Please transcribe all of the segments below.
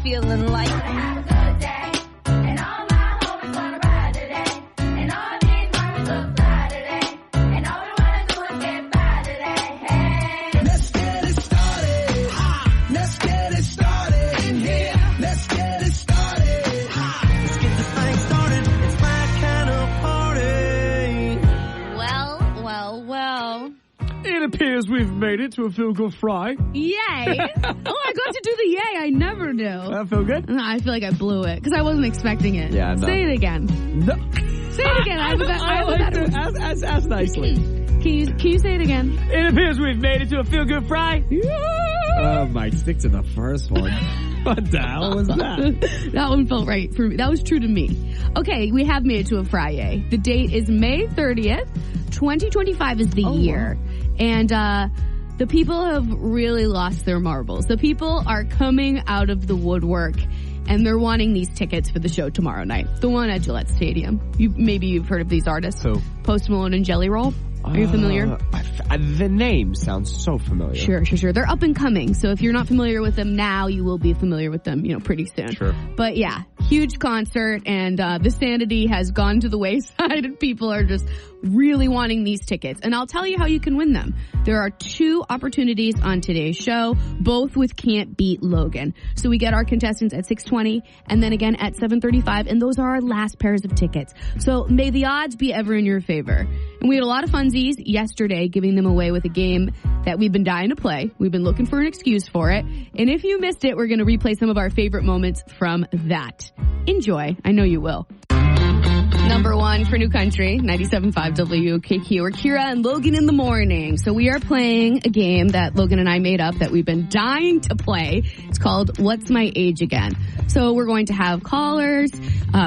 feeling like. Have a good day, and all my homies wanna ride today, and all these mamas look fly today, and all we wanna do is get by today. Hey, Let's get it started. Let's get it started in here. Let's get it started. Let's get this thing started. It's my kind of party. Well. It appears we've made it to a Feel Good Fry. Yay. I got to do the yay. I never do. That feel good? I feel like I blew it because I wasn't expecting it. Yeah, no. Say it again. No. Say it again. I have a better one. Ask nicely. Can you say it again? It appears we've made it to a Feel Good Fry. Oh, Mike, stick to the first one. What the hell was that? That one felt right for me. That was true to me. Okay, we have made it to a Friday. The date is May 30th. 2025 is the year. Wow. And the people have really lost their marbles. The people are coming out of the woodwork, and they're wanting these tickets for the show tomorrow night. The one at Gillette Stadium. Maybe you've heard of these artists. Who? Post Malone and Jelly Roll. Are you familiar? The name sounds so familiar. Sure. They're up and coming. So if you're not familiar with them now, you will be familiar with them, pretty soon. Sure. But yeah, huge concert, and the sanity has gone to the wayside, and people are just really wanting these tickets. And I'll tell you how you can win them. There are 2 opportunities on today's show, both with Can't Beat Logan. So we get our contestants at 6:20 and then again at 7:35, and those are our last pairs of tickets. So may the odds be ever in your favor. And we had a lot of funsies yesterday giving them away with a game that we've been dying to play. We've been looking for an excuse for it. And if you missed it, we're going to replay some of our favorite moments from that. Enjoy. I know you will. Number 1 for New Country, 97.5 WOKQ, or Kira and Logan in the morning. So we are playing a game that Logan and I made up that we've been dying to play. It's called What's My Age Again? So we're going to have callers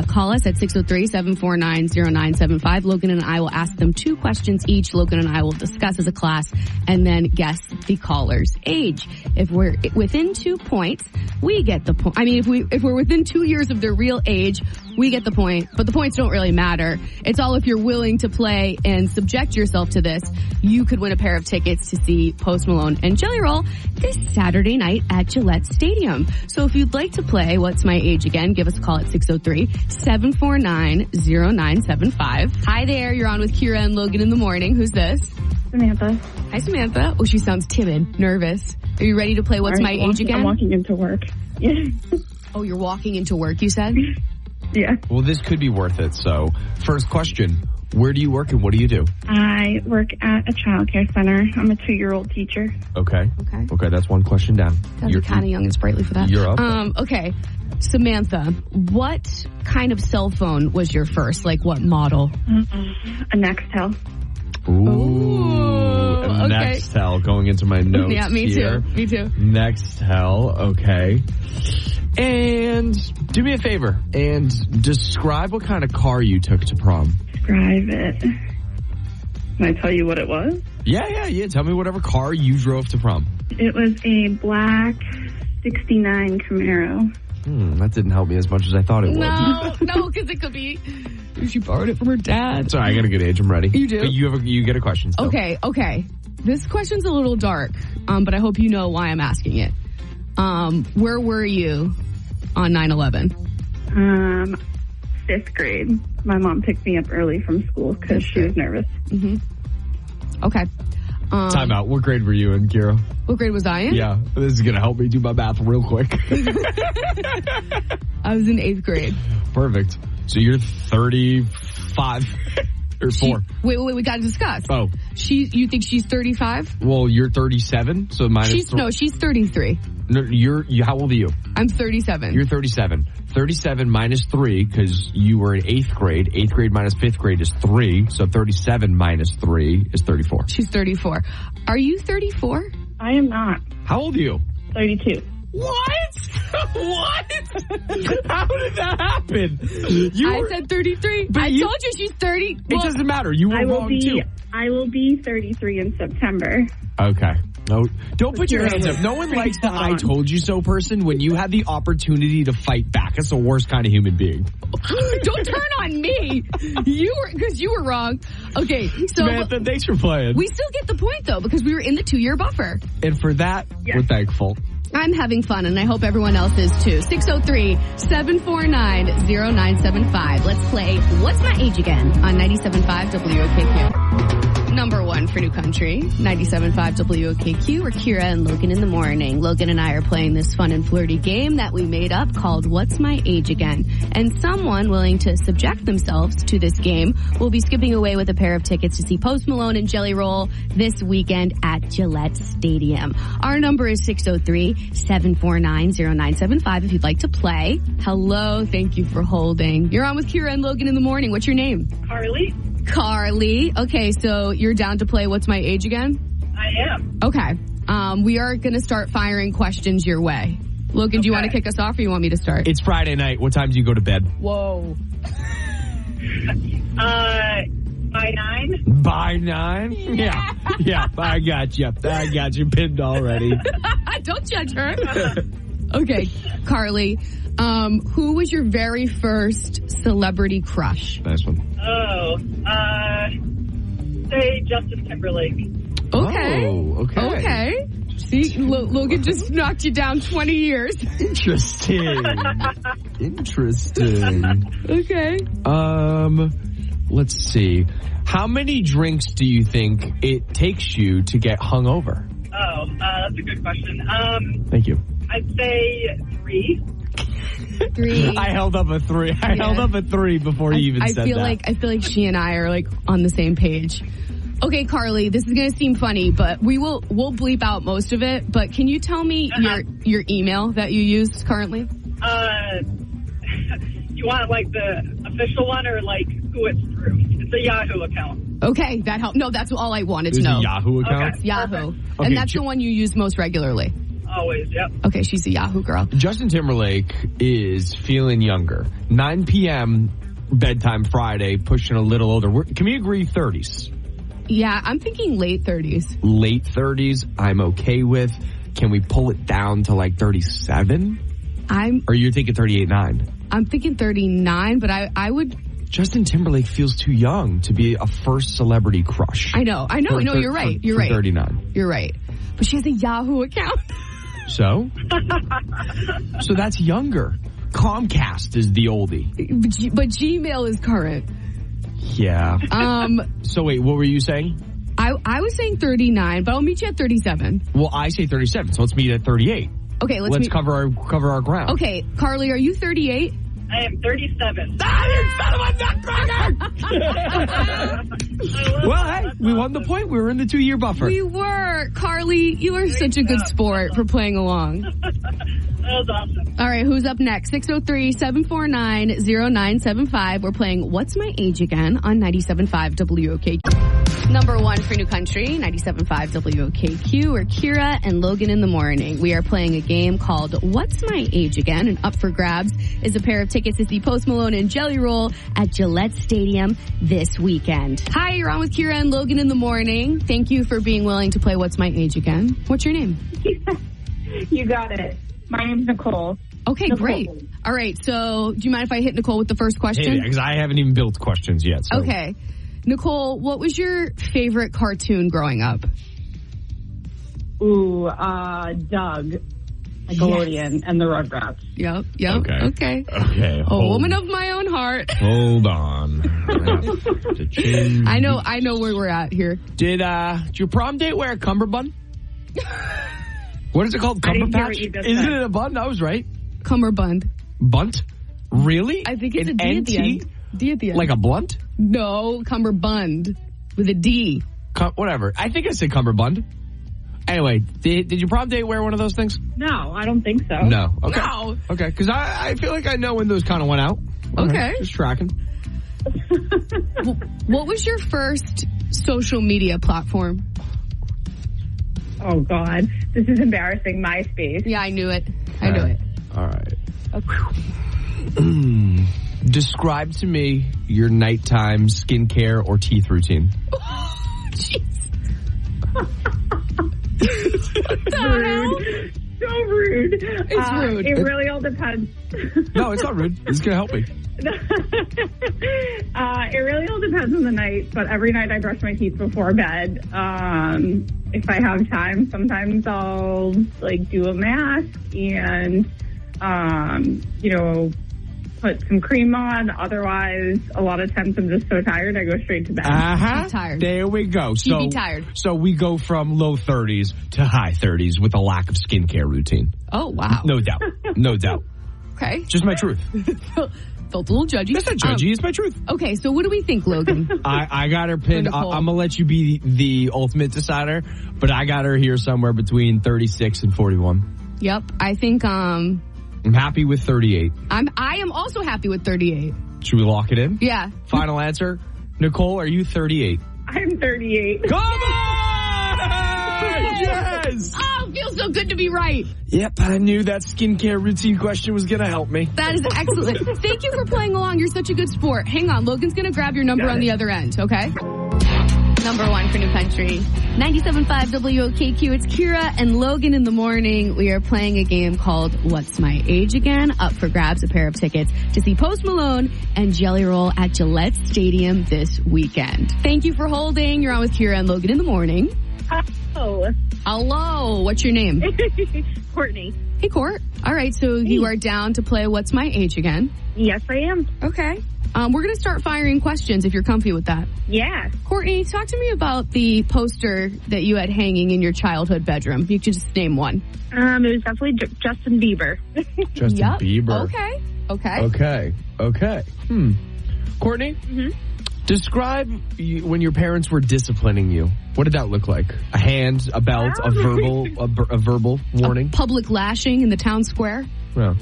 call us at 603-749-0975. Logan and I will ask them 2 questions each. Logan and I will discuss as a class and then guess the caller's age. If we're within 2 points, we get the point. I mean, if we're within 2 years of their real age, we get the point. But the points don't really matter. It's all if you're willing to play and subject yourself to this. You could win a pair of tickets to see Post Malone and Jelly Roll this Saturday night at Gillette Stadium. So if you'd like to play What's My Age Again, give us a call at 603-749-0975. Hi there, you're on with Kira and Logan in the morning. Who's this? Samantha. Hi, Samantha. Oh, she sounds timid, nervous. Are you ready to play What's My Age Again? I'm walking into work. Yeah. Oh, you're walking into work, you said? Yeah. Well, this could be worth it. So, first question, where do you work and what do you do? I work at a childcare center. I'm a 2-year-old teacher. Okay, that's one question down. You're kind of young and sprightly for that. You're up. Okay, Samantha, what kind of cell phone was your first? Like what model? A Nextel. Ooh, okay. Nextel, going into my notes. Yeah, me here. too. Nextel, okay. And do me a favor and describe what kind of car you took to prom. Describe it. Can I tell you what it was? Yeah. Tell me whatever car you drove to prom. It was a black 69 Camaro. That didn't help me as much as I thought it would. No, because it could be she borrowed it from her dad. Sorry, I got a good age. I'm ready. You do? But you get a question still. Okay. This question's a little dark, but I hope you know why I'm asking it. Where were you on 9/11? 5th grade. My mom picked me up early from school because she was nervous. Mm-hmm. Okay. Time out. What grade were you in, Kira? What grade was I in? Yeah. This is going to help me do my math real quick. I was in 8th grade. Perfect. So you're 35 or 4. Wait, we got to discuss. Oh. You think she's 35? Well, you're 37, so minus... No, she's 33. No, how old are you? I'm 37. You're 37. 37 minus 3, because you were in 8th grade. 8th grade minus 5th grade is 3, so 37 minus 3 is 34. She's 34. Are you 34? I am not. How old are you? 32. What? What? How did that happen? I said 33. I told you she's 30. It doesn't matter. You were wrong, too. I will be 33 in September. Okay. No, don't put your hands up. No one likes the I told you so person when you had the opportunity to fight back. That's the worst kind of human being. Don't turn on me. Because you were wrong. Okay. So Samantha, thanks for playing. We still get the point, though, because we were in the 2-year buffer. And for that, we're thankful. I'm having fun, and I hope everyone else is too. 603-749-0975. Let's play What's My Age Again on 97.5 WOKQ. Number one for New Country, 97.5 WOKQ. We're Kira and Logan in the morning. Logan and I are playing this fun and flirty game that we made up called What's My Age Again? And someone willing to subject themselves to this game will be skipping away with a pair of tickets to see Post Malone and Jelly Roll this weekend at Gillette Stadium. Our number is 603-749-0975 if you'd like to play. Hello, thank you for holding. You're on with Kira and Logan in the morning. What's your name? Carly. Okay, so you're down to play What's My Age Again? I am. Okay. We are going to start firing questions your way. Logan, do you want to kick us off or you want me to start? It's Friday night. What time do you go to bed? Whoa. By 9? By 9? Yeah. I got you pinned already. Don't judge her. Okay, Carly. Who was your very first celebrity crush? Nice one. Say Justin Timberlake. Okay. Oh, okay. See, Logan just knocked you down 20 years. Interesting. Okay. Let's see. How many drinks do you think it takes you to get hungover? That's a good question. Thank you. I'd say 3. 3. I held up a 3. I held up a 3 before you even said that. I feel like she and I are like on the same page. Okay, Carly, this is going to seem funny, but we'll bleep out most of it. But can you tell me your email that you use currently? You want like the official one or like who it's through? It's a Yahoo account. Okay, that helped. No, that's all I wanted to It's know. a Yahoo account? Okay. Yahoo. Okay, And that's the one you use most regularly. Always, yep. Okay, she's a Yahoo girl. Justin Timberlake is feeling younger. 9 p.m. bedtime Friday, pushing a little older. Can we agree 30s? Yeah, I'm thinking late 30s. Late 30s, I'm okay with. Can we pull it down to like 37? Or you're thinking 38.9? I'm thinking 39, but I would... Justin Timberlake feels too young to be a first celebrity crush. I know. You're right. You're right. 39. You're right. But she has a Yahoo account. So? So that's younger. Comcast is the oldie. But Gmail is current. Yeah. So wait, what were you saying? I was saying 39, but I'll meet you at 37. Well, I say 37, so let's meet at 38. Okay, let's cover our ground. Okay, Carly, are you 38? I am 37. You son of a nutcracker! Well, hey, we won the point. We were in the 2-year buffer. We were. Carly, you are such a good sport for playing along. That was awesome. All right, who's up next? 603-749-0975. We're playing What's My Age Again on 97.5 WOKQ. Number one for New Country, 97.5 WOKQ. We're Kira and Logan in the morning. We are playing a game called What's My Age Again? And up for grabs is a pair of tickets to see Post Malone and Jelly Roll at Gillette Stadium this weekend. Hi, you're on with Kira and Logan in the morning. Thank you for being willing to play What's My Age Again? What's your name? You got it. My name's Nicole. Okay, Nicole. great. All right, so do you mind if I hit Nicole with the first question? Hey, because I haven't even built questions yet. So. Okay. Nicole, what was your favorite cartoon growing up? Ooh, Doug. Nickelodeon and the Rugrats. Yep. Okay. Okay. A woman of my own heart. Hold on. To change. I know where we're at here. Did your prom date wear a cummerbund? What is it called? I didn't hear what Cumberpatch? you just Isn't said. it a bun? I was right. Cummerbund. Bunt? Really? I think it's an a D at the NT? end. D at the end. Like a blunt? No, cummerbund with a D. Whatever. I think I said cummerbund. Anyway, did your prom date wear one of those things? No, I don't think so. No. Okay. No. Okay, because I feel like I know when those kind of went out. Okay. Just tracking. What was your first social media platform? Oh, God. This is embarrassing. MySpace. Yeah, I knew it. I knew it. All right. Okay. Describe to me your nighttime skincare or teeth routine. Jeez. Rude. So rude. It's rude. It really all depends. No, it's not rude. It's going to help me. It really all depends on the night, but every night I brush my teeth before bed. If I have time, sometimes I'll like do a mask and, put some cream on. Otherwise, a lot of times I'm just so tired, I go straight to bed. I'm tired. There we go. You be tired. So we go from low 30s to high 30s with a lack of skincare routine. Oh, wow. No doubt. No doubt. Okay. Just my truth. Felt a little judgy. That's not judgy. It's my truth. Okay, so what do we think, Logan? I got her pinned. I'm going to let you be the ultimate decider, but I got her here somewhere between 36 and 41. Yep. I think, I'm happy with 38. I am also happy with 38. Should we lock it in? Yeah. Final answer. Nicole, are you 38? I'm 38. Come on! Yes! Oh, it feels so good to be right. Yep, I knew that skincare routine question was going to help me. That is excellent. Thank you for playing along. You're such a good sport. Hang on. Logan's going to grab your number on the other end, okay? Number one for New Country. 97.5 WOKQ. It's Kira and Logan in the morning. We are playing a game called What's My Age Again? Up for grabs, a pair of tickets to see Post Malone and Jelly Roll at Gillette Stadium this weekend. Thank you for holding. You're on with Kira and Logan in the morning. Oh, Hello. What's your name? Courtney. Hey, Court. All right. So you are down to play What's My Age Again? Yes, I am. Okay. We're going to start firing questions if you're comfy with that. Yeah. Courtney, talk to me about the poster that you had hanging in your childhood bedroom. You could just name one. It was definitely Justin Bieber. Justin Yep. Bieber. Okay. Okay. Courtney? Mm-hmm. Describe when your parents were disciplining you. What did that look like? A hand, a belt, a verbal warning? Public lashing in the town square. Yeah.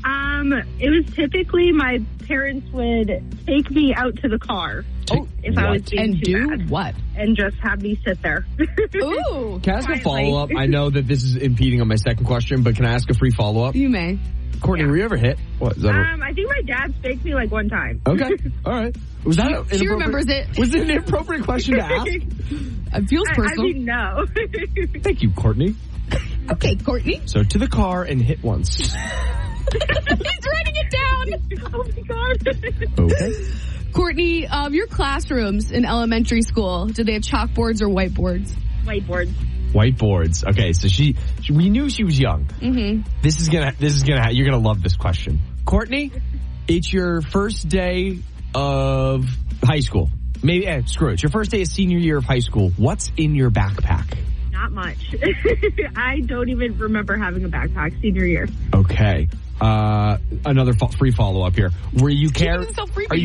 It was typically my parents would take me out to the car if I was being And too do bad, what? and just have me sit there. Ooh. Can I ask a follow-up? I know that this is impeding on my second question, but can I ask a free follow-up? You may. Courtney, were you ever hit? What? Is that I think my dad spanked me like one time. okay. All right. Was that She remembers it. Was it an inappropriate question to ask? It feels personal. I mean, no. Thank you, Courtney. Okay, Courtney. So to the car and hit once. He's writing it down. Oh my God. Okay. Courtney, your classrooms in elementary school, do they have chalkboards or whiteboards? Whiteboards. Whiteboards. Okay, so we knew she was young. Mm-hmm. You're gonna love this question. Courtney, it's your first day of high school. Maybe, screw it. It's your first day of senior year of high school. What's in your backpack? Not much. I don't even remember having a backpack senior year. Okay. Another free follow-up here. Are you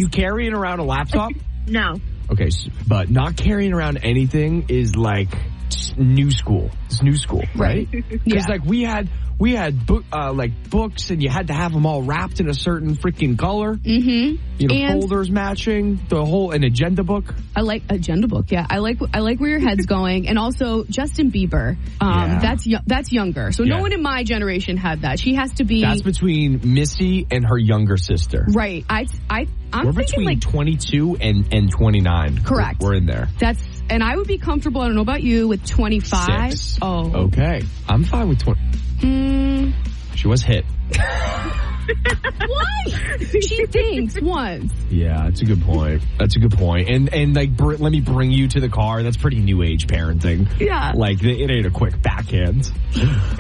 carrying around a laptop? No. Okay, but not carrying around anything is like new school. It's new school, right? Because Yeah. like we had books, and you had to have them all wrapped in a certain freaking color. Mm-hmm. And folders matching, an agenda book. I like agenda book. Yeah, I like where your head's going, and also Justin Bieber. That's younger. So Yeah. no one in my generation had that. She has to be. That's between Missy and her younger sister. Right. I'm We're thinking between like 22 and 29. Correct. We're in there. and I would be comfortable. I don't know about you with 25. 6. Oh, Okay. I'm fine with 20. She was hit. What? She thinks once. Yeah, that's a good point. And like, let me bring you to the car. That's pretty new age parenting. Yeah. Like, it ain't a quick backhand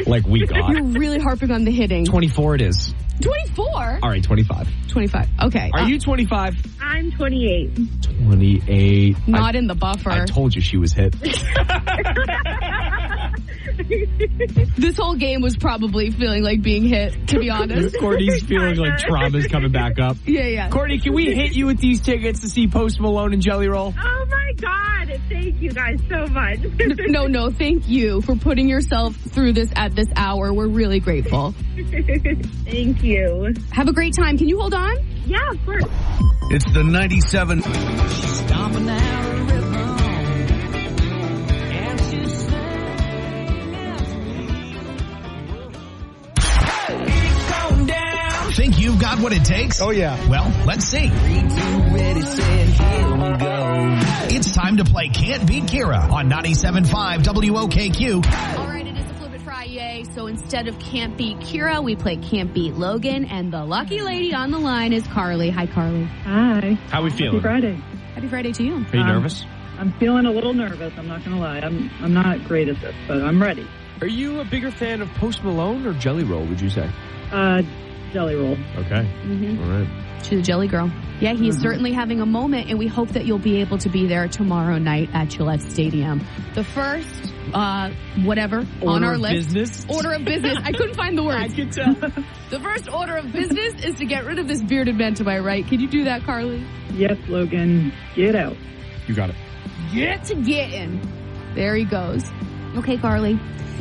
like we got. You're really harping on the hitting. 24 it is. 24? All right, 25. 25. Okay. Are you 25? I'm 28. 28. Not in the buffer. I told you she was hit. This whole game was probably feeling like being hit, to be honest. Courtney's feeling like trauma's coming back up. Yeah. Courtney, can we hit you with these tickets to see Post Malone and Jelly Roll? Oh my God. Thank you guys so much. No. Thank you for putting yourself through this at this hour. We're really grateful. Thank you. Have a great time. Can you hold on? Yeah, of course. It's the 97. Stomping out a rhythm, and she's going down. Think you've got what it takes? Oh, yeah. Well, let's see. 3, 2, ready, set, here we go. It's time to play Can't Beat Kira on 97.5 WOKQ. All right, it is a Flip It Friday. Friday, so instead of Can't Beat Kira, we play Can't Beat Logan, and the lucky lady on the line is Carly. Hi, Carly. Hi. How we feeling? Happy Friday. Happy Friday to you. Are you nervous? I'm feeling a little nervous. I'm not going to lie. I'm not great at this, but I'm ready. Are you a bigger fan of Post Malone or Jelly Roll, would you say? Jelly roll. Okay. Mm-hmm. All right. She's a jelly girl. Yeah, he's certainly having a moment, and we hope that you'll be able to be there tomorrow night at Gillette Stadium. The first, whatever, on our list. Business? Order of business. I couldn't find the words. I can tell. The first order of business is to get rid of this bearded man to my right. Can you do that, Carly? Yes, Logan. Get out. You got it. Get to getting. There he goes. Okay, Carly.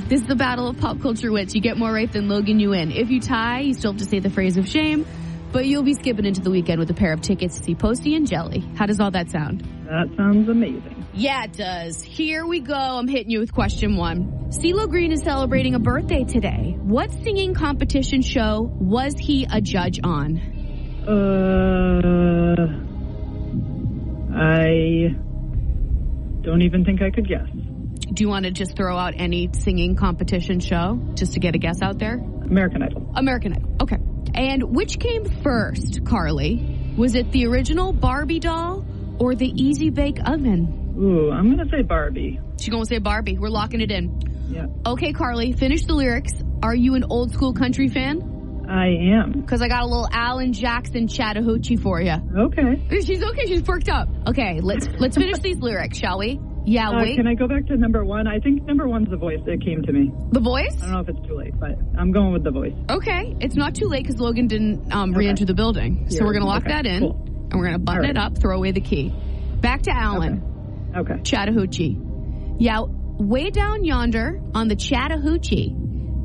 This is the battle of pop culture wits. You get more right than Logan, you win. If you tie, you still have to say the phrase of shame, but you'll be skipping into the weekend with a pair of tickets to see Posty and Jelly. How does all that sound? That sounds amazing. Yeah, it does. Here we go. I'm hitting you with question 1. CeeLo Green is celebrating a birthday today. What singing competition show was he a judge on? I don't even think I could guess. Do you want to just throw out any singing competition show just to get a guess out there? American Idol. American Idol. Okay. And which came first, Carly? Was it the original Barbie doll or the Easy Bake Oven? Ooh, I'm going to say Barbie. She's going to say Barbie. We're locking it in. Yeah. Okay, Carly, finish the lyrics. Are you an old school country fan? I am. Because I got a little Alan Jackson Chattahoochee for you. Okay. She's okay. She's perked up. Okay, let's finish these lyrics, shall we? Yeah, wait. Can I go back to number 1? I think number 1's The Voice that came to me. The Voice? I don't know if it's too late, but I'm going with The Voice. Okay. It's not too late because Logan didn't re-enter the building. So we're going to lock that in. Cool. And we're going to button it up, throw away the key. Back to Alan. Okay. Chattahoochee. Yeah, way down yonder on the Chattahoochee.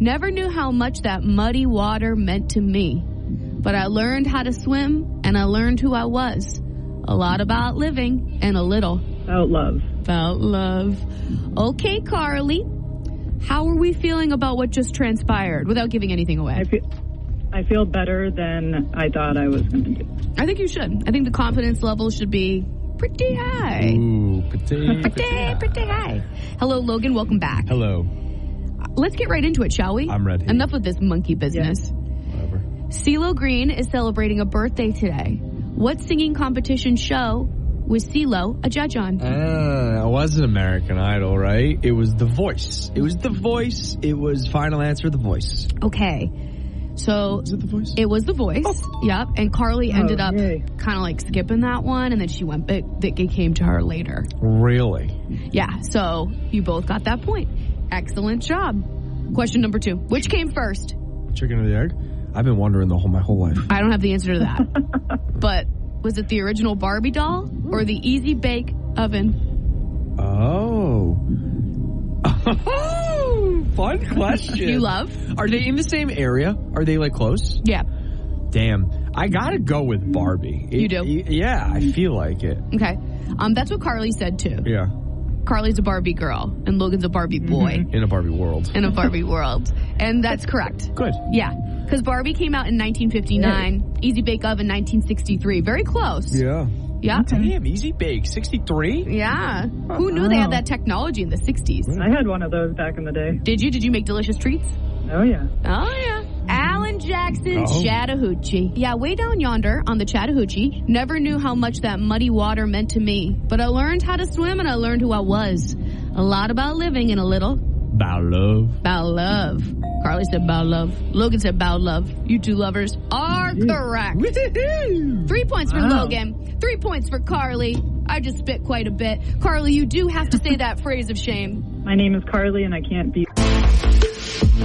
Never knew how much that muddy water meant to me. But I learned how to swim, and I learned who I was. A lot about living, and a little About love. about love. Okay, Carly. How are we feeling about what just transpired without giving anything away? I feel better than I thought I was going to do. I think you should. I think the confidence level should be pretty high. Ooh, pretty high. Hello, Logan. Welcome back. Hello. Let's get right into it, shall we? I'm ready. Enough with this monkey business. Whatever. CeeLo Green is celebrating a birthday today. What singing competition show was CeeLo a judge on? It wasn't American Idol, right? It was The Voice. It was The Voice. It was final answer, The Voice. Okay. So Was it The Voice? it was The Voice. Yep. And Carly ended up yay. kind of like skipping that one, and then she went, it came to her later. Really? Yeah. So you both got that point. Excellent job. Question number 2. Which came first? Chicken or the egg? I've been wondering my whole life. I don't have the answer to that. But was it the original Barbie doll or the Easy Bake Oven? Oh. Fun question. You love? Are they in the same area? Are they like close? Yeah. Damn. I gotta go with Barbie. You do? Yeah, I feel like it. Okay. That's what Carly said too. Yeah. Carly's a Barbie girl and Logan's a Barbie boy In a Barbie world. in a Barbie world. And that's correct. Good. Yeah. Because Barbie came out in 1959, Easy Bake Oven 1963. Very close. Yeah. Yeah. Damn, Easy Bake, 63? Yeah. Who knew they had that technology in the 60s? I had one of those back in the day. Did you? Did you make delicious treats? Oh, yeah. Oh, yeah. Alan Jackson Oh. Chattahoochee. Yeah, way down yonder on the Chattahoochee. Never knew how much that muddy water meant to me. But I learned how to swim and I learned who I was. A lot about living and a little About love. about love. Carly said about love. Logan said about love. You two lovers are correct. 3 points for Wow. Logan. 3 points for Carly. I just spit quite a bit. Carly, you do have to say that phrase of shame. My name is Carly, and I can't be...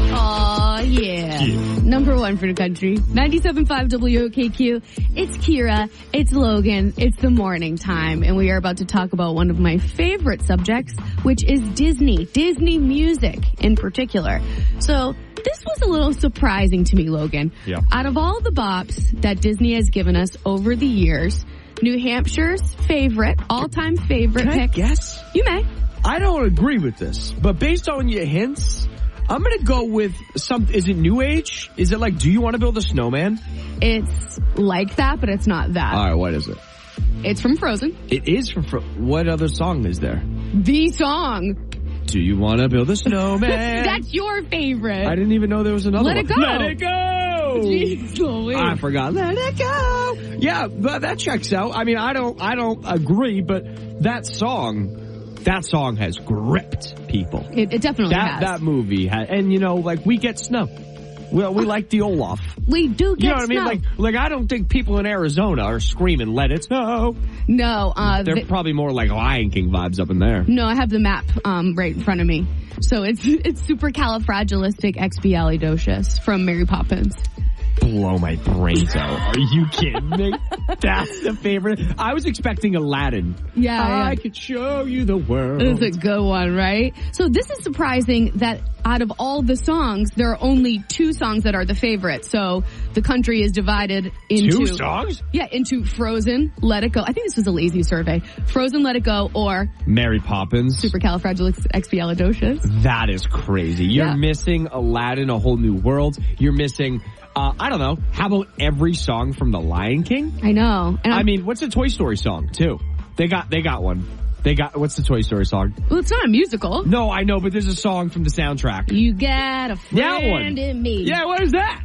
Aw, yeah. Number 1 for the country. 97.5 WOKQ. It's Kira. It's Logan. It's the morning time. And we are about to talk about one of my favorite subjects, which is Disney. Disney music in particular. So this was a little surprising to me, Logan. Yeah. Out of all the bops that Disney has given us over the years, New Hampshire's favorite, all-time favorite Can I pick. guess? You may. I don't agree with this, but based on your hints, I'm gonna go with is it New Age? Is it like, do you want to build a snowman? It's like that, but it's not that. Alright, what is it? It's from Frozen. It is from what other song is there? The song. Do you want to build a snowman? That's your favorite. I didn't even know there was another Let one. It Go. Let it go. Jeez Louise. I forgot. Let it go. Yeah, but that checks out. I mean, I don't agree, but that song has gripped people. It definitely has. That movie had, and we get snow. Well, we like the Olaf. We do get You know what snow. I mean? Like I don't think people in Arizona are screaming, "Let it snow." No, They're probably more like Lion King vibes up in there. No, I have the map right in front of me. So it's supercalifragilisticexpialidocious from Mary Poppins. Blow my brains out. Are you kidding me? That's the favorite. I was expecting Aladdin. Yeah. I could show you the world. It's a good one, right? So this is surprising that out of all the songs, there are only 2 songs that are the favorite. So the country is divided into 2 songs? Yeah, into Frozen, Let It Go. I think this was a lazy survey. Frozen, Let It Go, or Mary Poppins. Supercalifragilisticexpialidocious. That is crazy. You're missing Aladdin, A Whole New World. You're missing, I don't know, how about every song from The Lion King? I know. And I mean, what's the Toy Story song, too? They got one. What's the Toy Story song? Well, it's not a musical. No, I know, but there's a song from the soundtrack. You got a That one. friend in me. Yeah, what is that?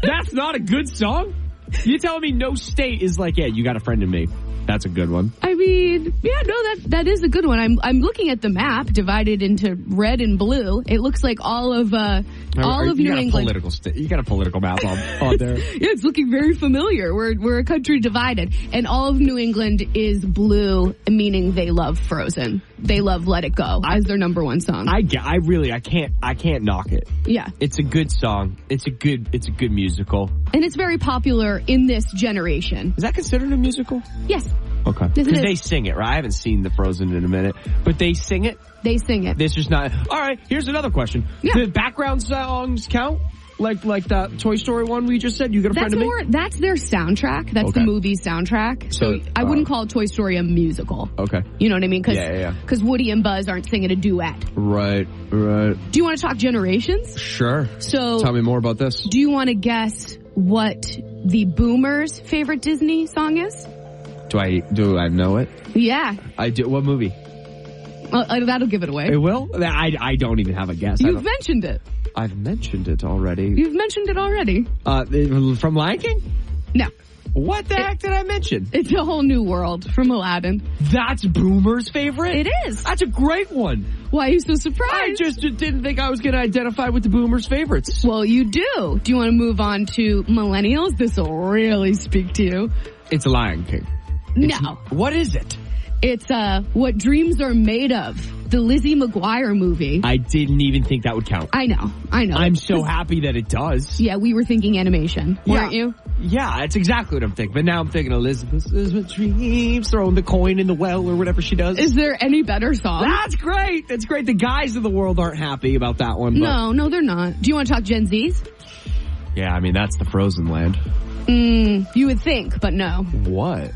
That's not a good song? You telling me no state is like, yeah, you got a friend in me. That's a good one. I mean, yeah, no, that is a good one. I'm looking at the map divided into red and blue. It looks like all of New England. You got a political map on there. Yeah, it's looking very familiar. We're a country divided, and all of New England is blue, meaning they love Frozen. They love Let It Go as their number 1 song. I can't knock it. Yeah, it's a good song. It's a good musical. and it's very popular in this generation. Is that considered a musical? Yes. Okay. Yes, it Because is. they sing it, right? I haven't seen the Frozen in a minute, but they sing it. They sing it. This is not. All right. Here's another question. Yeah. Do background songs count? Like that Toy Story one we just said? You got a friend of me? That's their soundtrack. That's Okay. the movie's soundtrack. So I wouldn't call Toy Story a musical. Okay. You know what I mean? Yeah. Because Woody and Buzz aren't singing a duet. Right. Do you want to talk generations? Sure. So Tell me more about this. do you want to guess what the boomers' favorite Disney song is? Do I know it? Yeah. I do. What movie? That'll give it away. It will? I don't even have a guess. You've mentioned it. I've mentioned it already. You've mentioned it already. From Lion King? No. What the heck did I mention? It's A Whole New World from Aladdin. That's Boomer's favorite? It is. That's a great one. Why are you so I surprised? just didn't think I was going to identify with the Boomer's favorites. Well, you do. Do you want to move on to millennials? This will really speak to you. It's Lion King. No. What is it? It's What Dreams Are Made Of, the Lizzie McGuire movie. I didn't even think that would count. I know. I'm so happy that it does. Yeah, we were thinking animation, weren't you? Yeah, that's exactly what I'm thinking. But now I'm thinking Elizabeth Dreams, throwing the coin in the well or whatever she does. Is there any better song? That's great. That's great. The guys of the world aren't happy about that one. But No, they're not. Do you want to talk Gen Zs? yeah, I mean, that's the Frozen land. You would think, but no. What?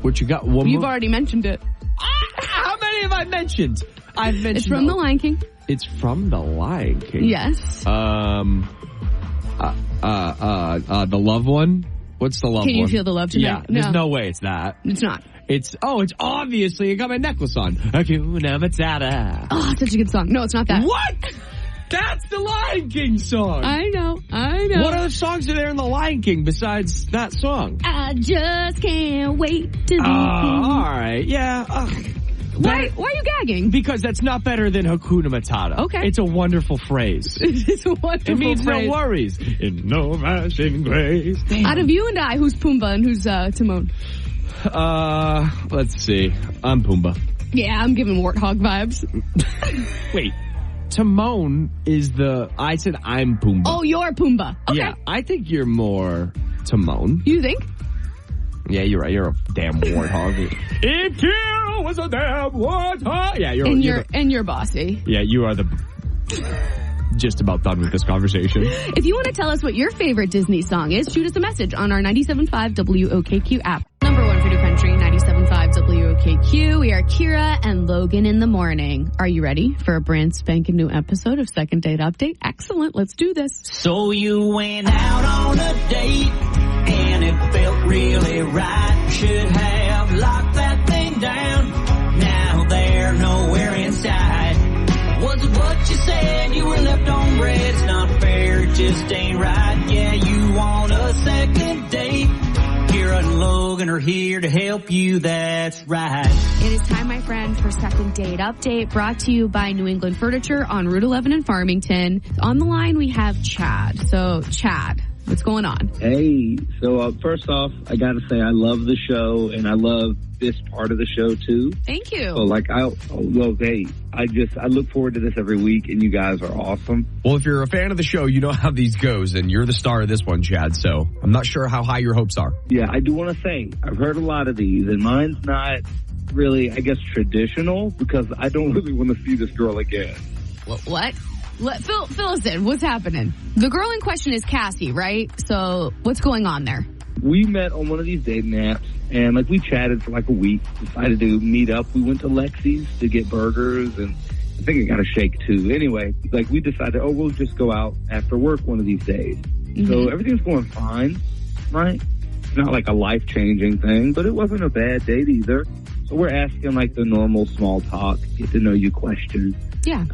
What you got? One You've more? already mentioned it. How many have I mentioned? I've mentioned. It's from The Lion King. It's from The Lion King. Yes. The love one. What's the love one? Can you feel the love tonight? Yeah. There's no way it's that. It's not. It's obviously I got my necklace on. Hakuna Matata. Oh, it's such a good song. No, it's not that. What? That's the Lion King song. I know. What other songs are there in the Lion King besides that song? I just can't wait to be all right. Yeah. Why are you gagging? Because that's not better than Hakuna Matata. Okay. It's a wonderful phrase. It's a wonderful It means phrase. no worries. In no fashion grace. Out of you and I, who's Pumbaa and who's Timon? Let's see. I'm Pumbaa. Yeah, I'm giving warthog vibes. Wait. Timon is I said I'm Pumbaa. Oh, you're Pumbaa. Okay. Yeah, I think you're more Timon. You think? Yeah, you're right. You're a damn warthog. If Kira was a damn warthog. Yeah, And you're bossy. Yeah, you are just about done with this conversation. If you want to tell us what your favorite Disney song is, shoot us a message on our 97.5 WOKQ app. Number 1 for New Country, 97.5 WOKQ. We are Kira and Logan in the morning. Are you ready for a brand spanking new episode of Second Date Update? Excellent. Let's do this. So you went out on a date and it felt really right. Should have locked that thing down. Now they're nowhere inside. Was it She said you were left on red. It's not fair, it just ain't right. Yeah, you want a second date. Kira and Logan are here to help you, that's right. It is time, my friend, for Second Date Update, brought to you by New England Furniture on Route 11 in Farmington. On the line, we have Chad. So, Chad, what's going on? Hey, so first off, I got to say I love the show, and I love this part of the show, too. Thank you. So, I look forward to this every week, and you guys are awesome. Well, if you're a fan of the show, you know how these goes, and you're the star of this one, Chad, so I'm not sure how high your hopes are. Yeah, I do want to say, I've heard a lot of these, and mine's not really, I guess, traditional, because I don't really want to see this girl again. What? Fill us in. What's happening? The girl in question is Cassie, right? So what's going on there? We met on one of these dating apps, and we chatted for a week, decided to meet up. We went to Lexi's to get burgers, and I think I got a shake too. Anyway, we decided, we'll just go out after work one of these days. Mm-hmm. So everything's going fine, right? It's not a life-changing thing, but it wasn't a bad date either. So we're asking the normal small talk, get to know you questions. Yeah.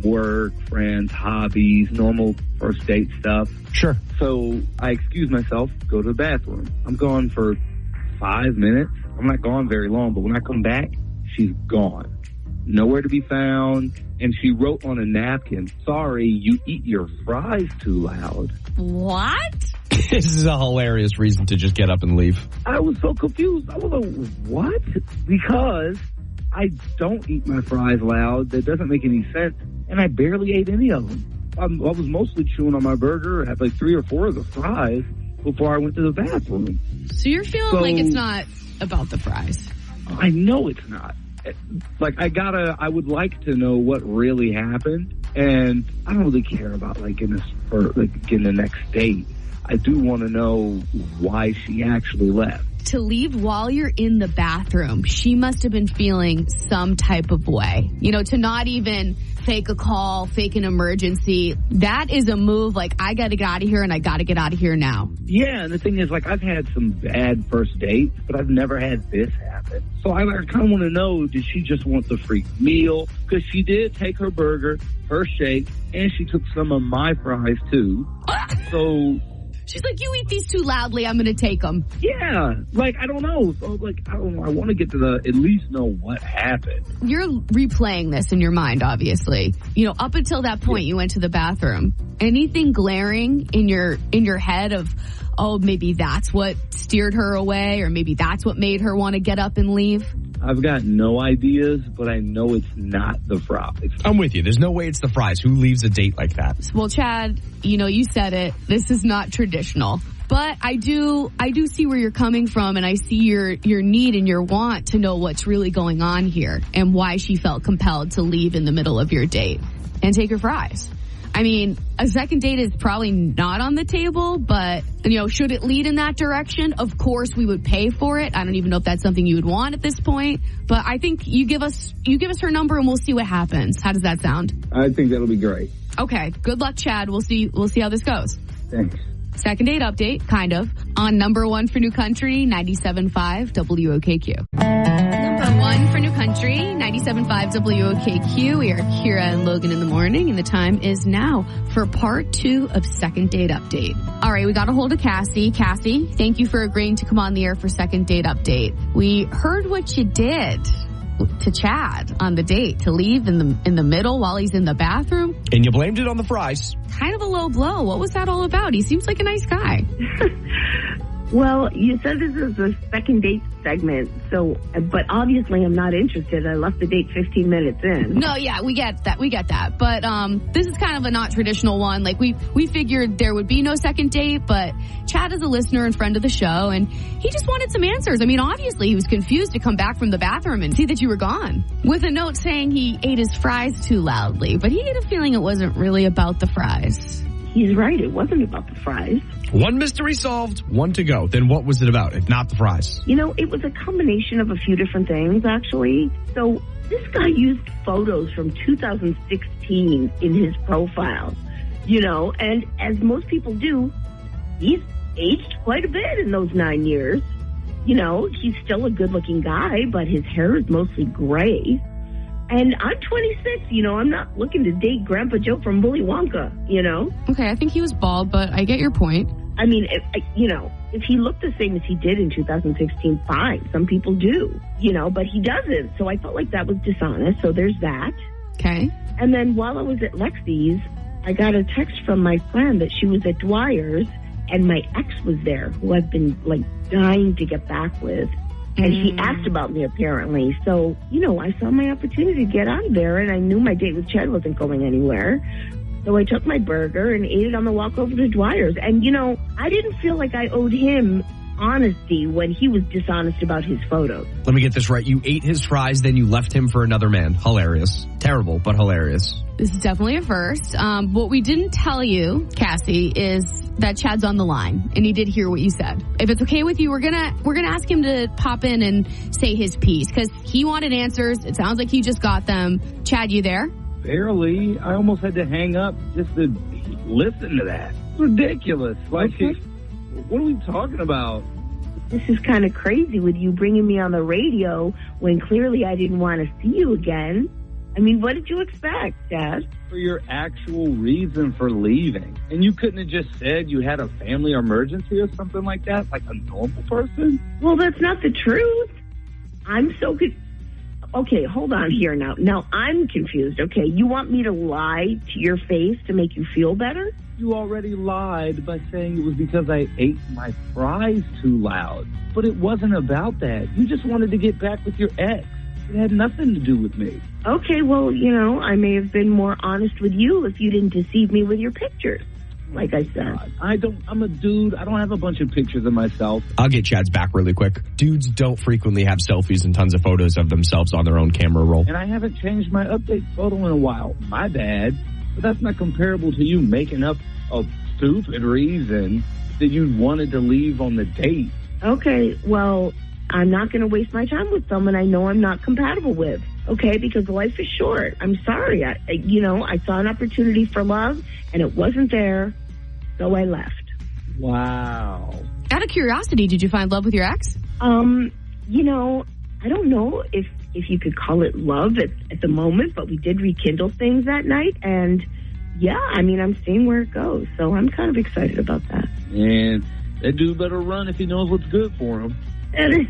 Work, friends, hobbies, normal first date stuff. Sure. So I excuse myself, go to the bathroom. I'm gone for 5 minutes. I'm not gone very long, but when I come back, she's gone. Nowhere to be found. And she wrote on a napkin, "Sorry, you eat your fries too loud." What? This is a hilarious reason to just get up and leave. I was so confused. I was like, what? Because I don't eat my fries loud. That doesn't make any sense. And I barely ate any of them. I was mostly chewing on my burger. I had 3 or 4 of the fries before I went to the bathroom. So you're feeling it's not about the fries. I know it's not. I would like to know what really happened. And I don't really care about getting the next date. I do want to know why she actually left. To leave while you're in the bathroom, she must have been feeling some type of way. To not even fake a call, fake an emergency. That is a move I got to get out of here and I got to get out of here now. Yeah, and the thing is, I've had some bad first dates, but I've never had this happen. So I kind of want to know, did she just want the free meal? Because she did take her burger, her shake, and she took some of my fries, too. So... She's like, you eat these too loudly, I'm going to take them. Yeah, I don't know. So, I don't know. I want to get to at least know what happened. You're replaying this in your mind, obviously. Up until that point, you went to the bathroom. Anything glaring in your head of, maybe that's what steered her away, or maybe that's what made her want to get up and leave? I've got no ideas, but I know it's not the fries. I'm with you. There's no way it's the fries. Who leaves a date like that? Well, Chad, you said it. This is not traditional. But I do see where you're coming from, and I see your need and your want to know what's really going on here and why she felt compelled to leave in the middle of your date and take her fries. I mean, a second date is probably not on the table, but, should it lead in that direction? Of course, we would pay for it. I don't even know if that's something you would want at this point. But I think you give us her number and we'll see what happens. How does that sound? I think that'll be great. Okay. Good luck, Chad. We'll see how this goes. Thanks. Second date update, kind of, on number 1 for New Country, 97.5 WOKQ. Number 1 for New Country, 97.5 WOKQ. We are Kira and Logan in the morning, and the time is now for part 2 of Second Date Update. All right, we got a hold of Cassie. Cassie, thank you for agreeing to come on the air for Second Date Update. We heard what you did to Chad on the date, to leave in the middle while he's in the bathroom. And you blamed it on the fries. Kind of a low blow. What was that all about? He seems like a nice guy. Well, you said this is a second date segment, but obviously I'm not interested. I left the date 15 minutes in. No, yeah, we get that. But this is kind of a not traditional one. We figured there would be no second date, but Chad is a listener and friend of the show, and he just wanted some answers. I mean, obviously he was confused to come back from the bathroom and see that you were gone, with a note saying he ate his fries too loudly, but he had a feeling it wasn't really about the fries. He's right. It wasn't about the fries. One mystery solved, 1 to go. Then what was it about, if not the fries? It was a combination of a few different things, actually. So this guy used photos from 2016 in his profile, and as most people do, he's aged quite a bit in those 9 years. He's still a good-looking guy, but his hair is mostly gray. And I'm 26, I'm not looking to date Grandpa Joe from Willy Wonka, Okay, I think he was bald, but I get your point. I mean, if he looked the same as he did in 2016, fine. Some people do, but he doesn't. So I felt like that was dishonest. So there's that. Okay. And then while I was at Lexi's, I got a text from my friend that she was at Dwyer's and my ex was there, who I've been dying to get back with. And he asked about me, apparently. So, I saw my opportunity to get out of there, and I knew my date with Chad wasn't going anywhere. So I took my burger and ate it on the walk over to Dwyer's. And, I didn't feel like I owed him honesty when he was dishonest about his photos. Let me get this right. You ate his fries, then you left him for another man. Hilarious. Terrible, but hilarious. This is definitely a first. What we didn't tell you, Cassie, is that Chad's on the line, and he did hear what you said. If it's okay with you, we're gonna ask him to pop in and say his piece, because he wanted answers. It sounds like he just got them. Chad, you there? Barely. I almost had to hang up just to listen to that. It's ridiculous. What are we talking about? This is kind of crazy with you bringing me on the radio when clearly I didn't want to see you again. I mean, what did you expect, Dad? For your actual reason for leaving. And you couldn't have just said you had a family emergency or something like that, like a normal person? Well, that's not the truth. I'm so good. Okay, hold on here now. Now, I'm confused. Okay, you want me to lie to your face to make you feel better? You already lied by saying it was because I ate my fries too loud. But it wasn't about that. You just wanted to get back with your ex. It had nothing to do with me. Okay, well, I may have been more honest with you if you didn't deceive me with your pictures, like I said. I'm a dude. I don't have a bunch of pictures of myself. I'll get Chad's back really quick. Dudes don't frequently have selfies and tons of photos of themselves on their own camera roll. And I haven't changed my update photo in a while. My bad. But that's not comparable to you making up a stupid reason that you wanted to leave on the date. Okay, well, I'm not going to waste my time with someone I know I'm not compatible with, okay? Because life is short. I'm sorry. I saw an opportunity for love, and it wasn't there, so I left. Wow. Out of curiosity, did you find love with your ex? I don't know if you could call it love at the moment, but we did rekindle things that night, and yeah, I'm seeing where it goes, so I'm kind of excited about that. And that dude better run if he knows what's good for him. And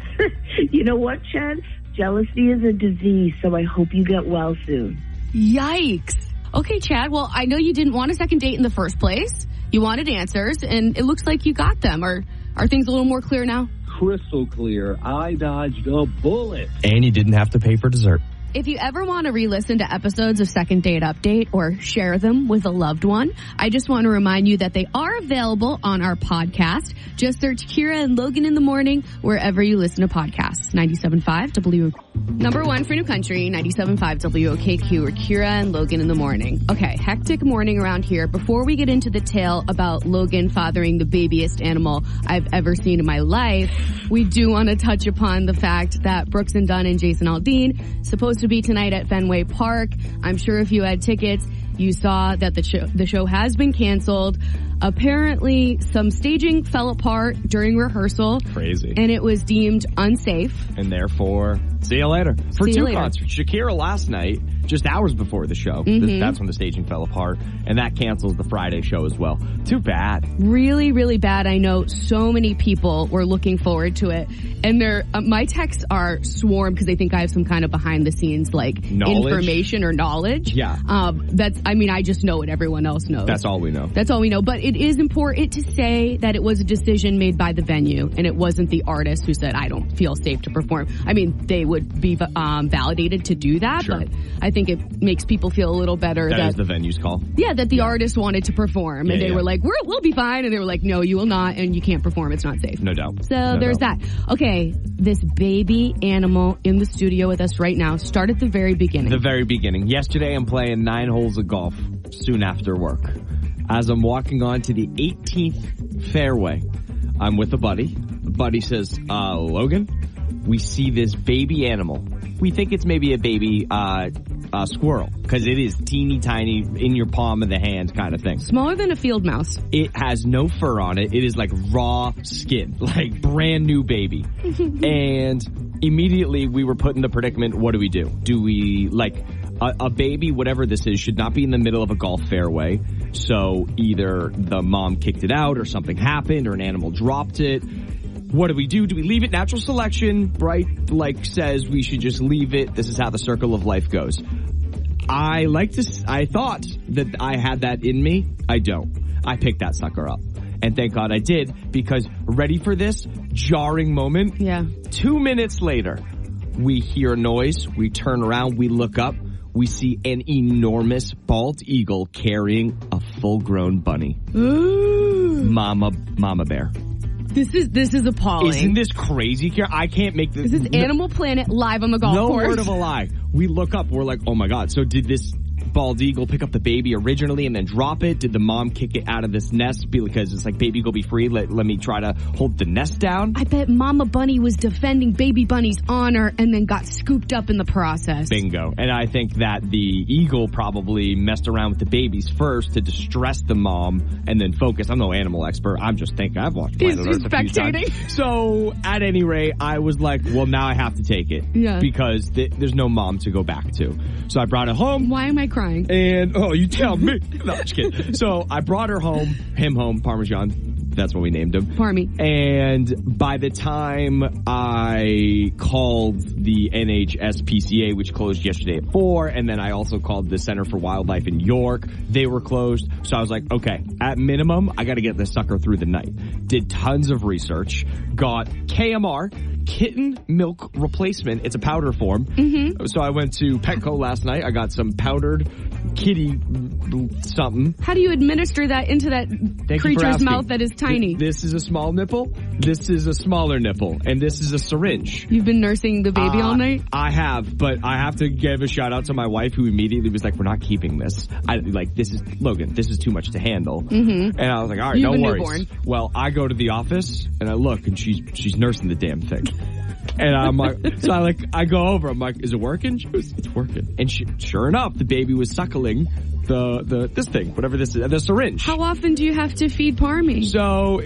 you know what, Chad? Jealousy is a disease, so I hope you get well soon. Yikes. Okay, Chad, well, I know you didn't want a second date in the first place. You wanted answers, and it looks like you got them. Are things a little more clear now? Crystal clear. I dodged a bullet. And you didn't have to pay for dessert. If you ever want to re-listen to episodes of Second Date Update or share them with a loved one, I just want to remind you that they are available on our podcast. Just search Kira and Logan in the Morning wherever you listen to podcasts. 97.5 Number 1 for New Country, 97.5 WOKQ, or Kira and Logan in the Morning. Okay, hectic morning around here. Before we get into the tale about Logan fathering the babiest animal I've ever seen in my life, we do want to touch upon the fact that Brooks and Dunn and Jason Aldean supposed to be tonight at Fenway Park. I'm sure if you had tickets, you saw that the show has been canceled. Apparently, some staging fell apart during rehearsal. Crazy. And it was deemed unsafe. And therefore, see you later. For two concerts. Shakira last night, just hours before the show. That's when the staging fell apart. And that cancels the Friday show as well. Too bad. Really, really bad. I know so many people were looking forward to it. And my texts are swarmed because they think I have some kind of behind the scenes information or knowledge. Yeah. I just know what everyone else knows. That's all we know. That's all we know. But it is important to say that it was a decision made by the venue, and it wasn't the artist who said, I don't feel safe to perform. I mean, they would be validated to do that, sure. But I think it makes people feel a little better. That is the venue's call. Yeah, that the artist wanted to perform, and they were like, we'll be fine, and they were like, no, you will not, and you can't perform, it's not safe. No doubt. So there's that. Okay, this baby animal in the studio with us right now, start at the very beginning. The very beginning. Yesterday I'm playing 9 holes of golf soon after work. As I'm walking on to the 18th fairway, I'm with a buddy. The buddy says, Logan, we see this baby animal. We think it's maybe a baby squirrel, because it is teeny tiny, in your palm of the hand kind of thing. Smaller than a field mouse. It has no fur on it. It is like raw skin, like brand new baby. And immediately we were put in the predicament, what do? Do we A baby, whatever this is, should not be in the middle of a golf fairway. So either the mom kicked it out or something happened or an animal dropped it. What do we do? Do we leave it? Natural selection, right, says we should just leave it. This is how the circle of life goes. I thought that I had that in me. I don't. I picked that sucker up. And thank God I did, because ready for this jarring moment? Yeah. 2 minutes later, we hear a noise. We turn around. We look up. We see an enormous bald eagle carrying a full-grown bunny. Ooh. Mama bear. This is appalling. Isn't this crazy, Kira? I can't make this. This is Animal Planet live on the golf course. No word of a lie. We look up. We're like, oh my God. So did this bald eagle pick up the baby originally and then drop it? Did the mom kick it out of this nest because it's like, baby, go be free. Let me try to hold the nest down. I bet Mama Bunny was defending Baby Bunny's honor and then got scooped up in the process. Bingo. And I think that the eagle probably messed around with the babies first to distress the mom and then focus. I'm no animal expert. I'm just thinking. I've watched Planet Earth a few times. So at any rate, I was like, well, now I have to take it. Yeah. Because there's no mom to go back to. So I brought it home. Why am I crying? And, you tell me. No, I'm just kidding. So I brought him home, Parmesan. That's what we named him. Parmy. And by the time I called the NHSPCA, which closed yesterday at 4, and then I also called the Center for Wildlife in York, they were closed. So I was like, okay, at minimum, I got to get this sucker through the night. Did tons of research, got KMR, kitten milk replacement. It's a powder form. Mm-hmm. So I went to Petco last night. I got some powdered kitty something. How do you administer that into that creature's mouth that is tiny? This is a small nipple. This is a smaller nipple. And this is a syringe. You've been nursing the baby all night? I have, but I have to give a shout out to my wife, who immediately was like, we're not keeping this. This is, Logan, this is too much to handle. Mm-hmm. And I was like, all right, no worries. Newborn. Well, I go to the office and I look and she's nursing the damn thing. And I'm like, I go over. I'm like, is it working? She goes, it's working. And sure enough, the baby was suckling this thing, whatever this is, the syringe. How often do you have to feed Parmy? So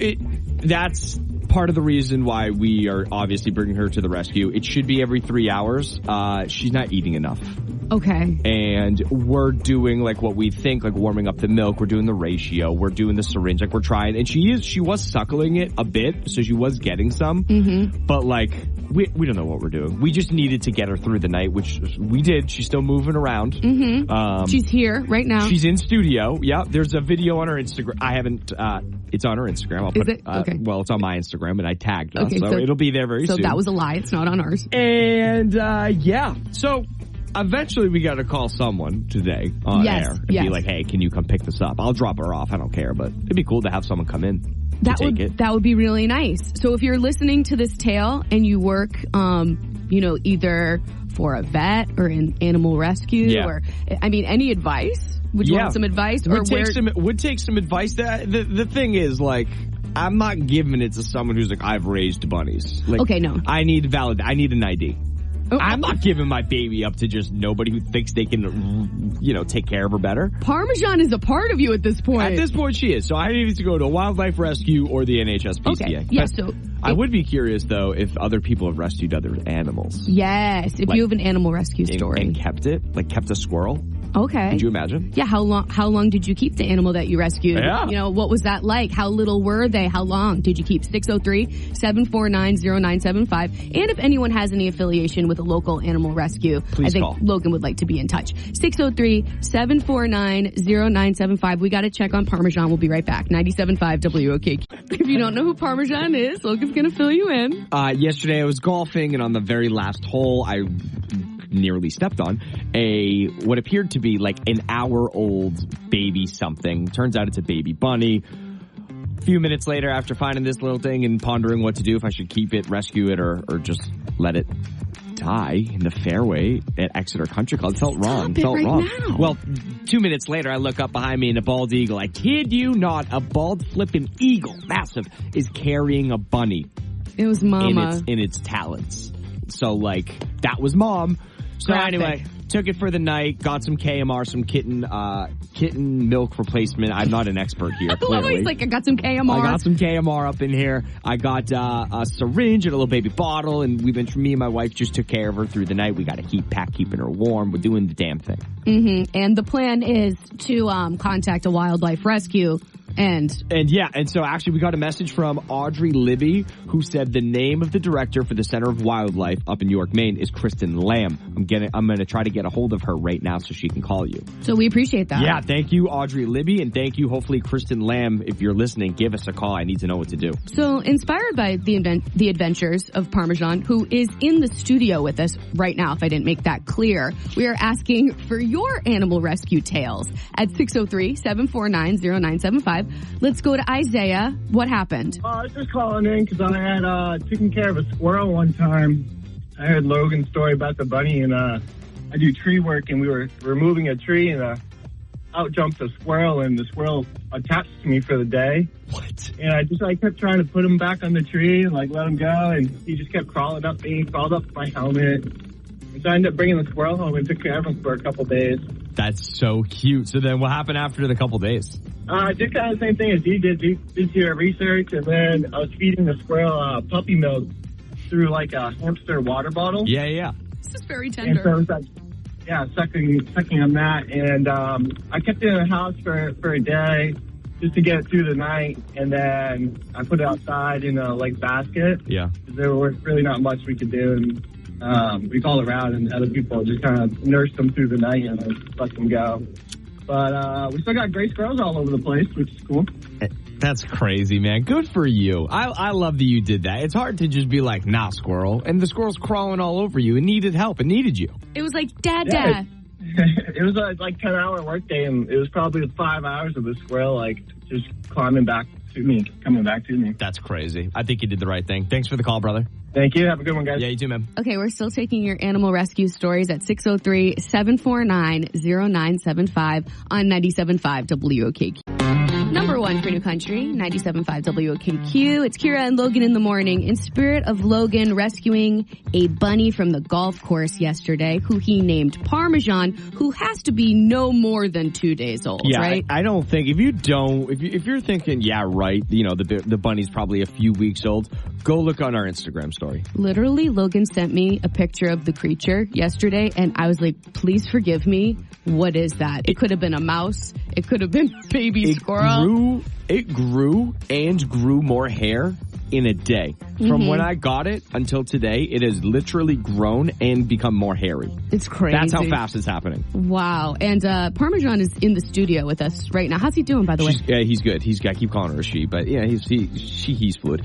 that's part of the reason why we are obviously bringing her to the rescue. It should be every 3 hours. She's not eating enough. Okay. And we're doing what we think, warming up the milk. We're doing the ratio. We're doing the syringe. We're trying. And she was suckling it a bit, so she was getting some. Mm-hmm. But we don't know what we're doing. We just needed to get her through the night, which we did. She's still moving around. Mm-hmm. She's here right now. She's in studio. Yeah. There's a video on her Instagram. I haven't, it's on her Instagram. I'll put it? Okay. Well, it's on my Instagram and I tagged us. Okay, so it'll be there very soon. So that was a lie. It's not on ours. And, yeah. So eventually we got to call someone today on air and be like, hey, can you come pick this up? I'll drop her off. I don't care, but it'd be cool to have someone come in. That would be really nice. So if you're listening to this tale and you work, either for a vet or in animal rescue or, any advice? Would you want some advice? Would take some advice. The thing is, I'm not giving it to someone who's like, I've raised bunnies. Okay, no. I need an ID. I'm not giving my baby up to just nobody who thinks they can, take care of her better. Parmesan is a part of you at this point. At this point, she is. So I needed to go to a wildlife rescue or the NHSPCA. Okay. Yeah, I would be curious, though, if other people have rescued other animals. Yes, if you have an animal rescue story. And kept it? Kept a squirrel? Okay. Could you imagine? Yeah, how long did you keep the animal that you rescued? Yeah. What was that like? How little were they? How long did you keep? 603-749-0975. And if anyone has any affiliation with a local animal rescue, please call. Logan would like to be in touch. 603-749-0975. We got to check on Parmesan. We'll be right back. 97.5 WOKQ. If you don't know who Parmesan is, Logan's going to fill you in. Yesterday I was golfing, and on the very last hole, I nearly stepped on what appeared to be an hour-old baby something. Turns out it's a baby bunny. A few minutes later, after finding this little thing and pondering what to do, if I should keep it, rescue it, or just let it die in the fairway at Exeter Country Club. It felt wrong. Now. Well, 2 minutes later, I look up behind me and a bald eagle. I kid you not, a bald flipping eagle, massive, is carrying a bunny. It was Mama. In its talons. So, that was Mom. So anyway, took it for the night, got some KMR, some kitten milk replacement. I'm not an expert here, I love how clearly. he's like, I got some KMR. I got some KMR up in here. I got a syringe and a little baby bottle, and me and my wife just took care of her through the night. We got a heat pack keeping her warm. We're doing the damn thing. Mm-hmm. And the plan is to contact a wildlife rescue. And so actually we got a message from Audrey Libby, who said the name of the director for the Center of Wildlife up in New York, Maine is Kristen Lamb. I'm going to try to get a hold of her right now so she can call you. So we appreciate that. Yeah, thank you, Audrey Libby, and thank you, hopefully, Kristen Lamb. If you're listening, give us a call. I need to know what to do. So inspired by the adventures of Parmesan, who is in the studio with us right now, if I didn't make that clear, we are asking for your animal rescue tales at 603-749-0975. Let's go to Isaiah. What happened? I was just calling in because I had taken care of a squirrel one time. I heard Logan's story about the bunny, and I do tree work, and we were removing a tree, and out jumped a squirrel, and the squirrel attached to me for the day. What? And I kept trying to put him back on the tree and let him go, and he just kept crawling up me, crawled up my helmet. And so I ended up bringing the squirrel home and took care of him for a couple days. That's so cute. So then what happened after the couple days? I did kind of the same thing as he did. He did your research, and then I was feeding the squirrel puppy milk through like a hamster water bottle. Yeah. This is very And tender. so it was like, sucking on that. And I kept it in the house for a day just to get it through the night. And then I put it outside in a basket. Yeah. There was really not much we could do. And we called around, and other people just kind of nursed them through the night and let them go. But we still got gray squirrels all over the place, which is cool. That's crazy, man. Good for you. I love that you did that. It's hard to just be like, nah, squirrel. And the squirrel's crawling all over you. It needed help. It needed you. It was like, Dad. It was a 10-hour workday, and it was probably 5 hours of the squirrel just coming back to me. That's crazy. I think you did the right thing. Thanks for the call, brother. Thank you. Have a good one, guys. Yeah, you too, man. Okay, we're still taking your animal rescue stories at 603-749-0975 on 97.5 WOKQ. Number one for New Country, 97.5 WOKQ. It's Kira and Logan in the morning. In spirit of Logan rescuing a bunny from the golf course yesterday, who he named Parmesan, who has to be no more than 2 days old, right? I don't think, if you're thinking, yeah, right, the bunny's probably a few weeks old, go look on our Instagram story. Literally, Logan sent me a picture of the creature yesterday, and I was like, please forgive me. What is that? It could have been a mouse. It could have been a baby squirrel. It grew more hair in a day. From when I got it until today, it has literally grown and become more hairy. It's crazy. That's how fast it's happening. Wow. And Parmesan is in the studio with us right now. How's he doing, by the way? Yeah, he's good. I keep calling her a she, but yeah, he's fluid.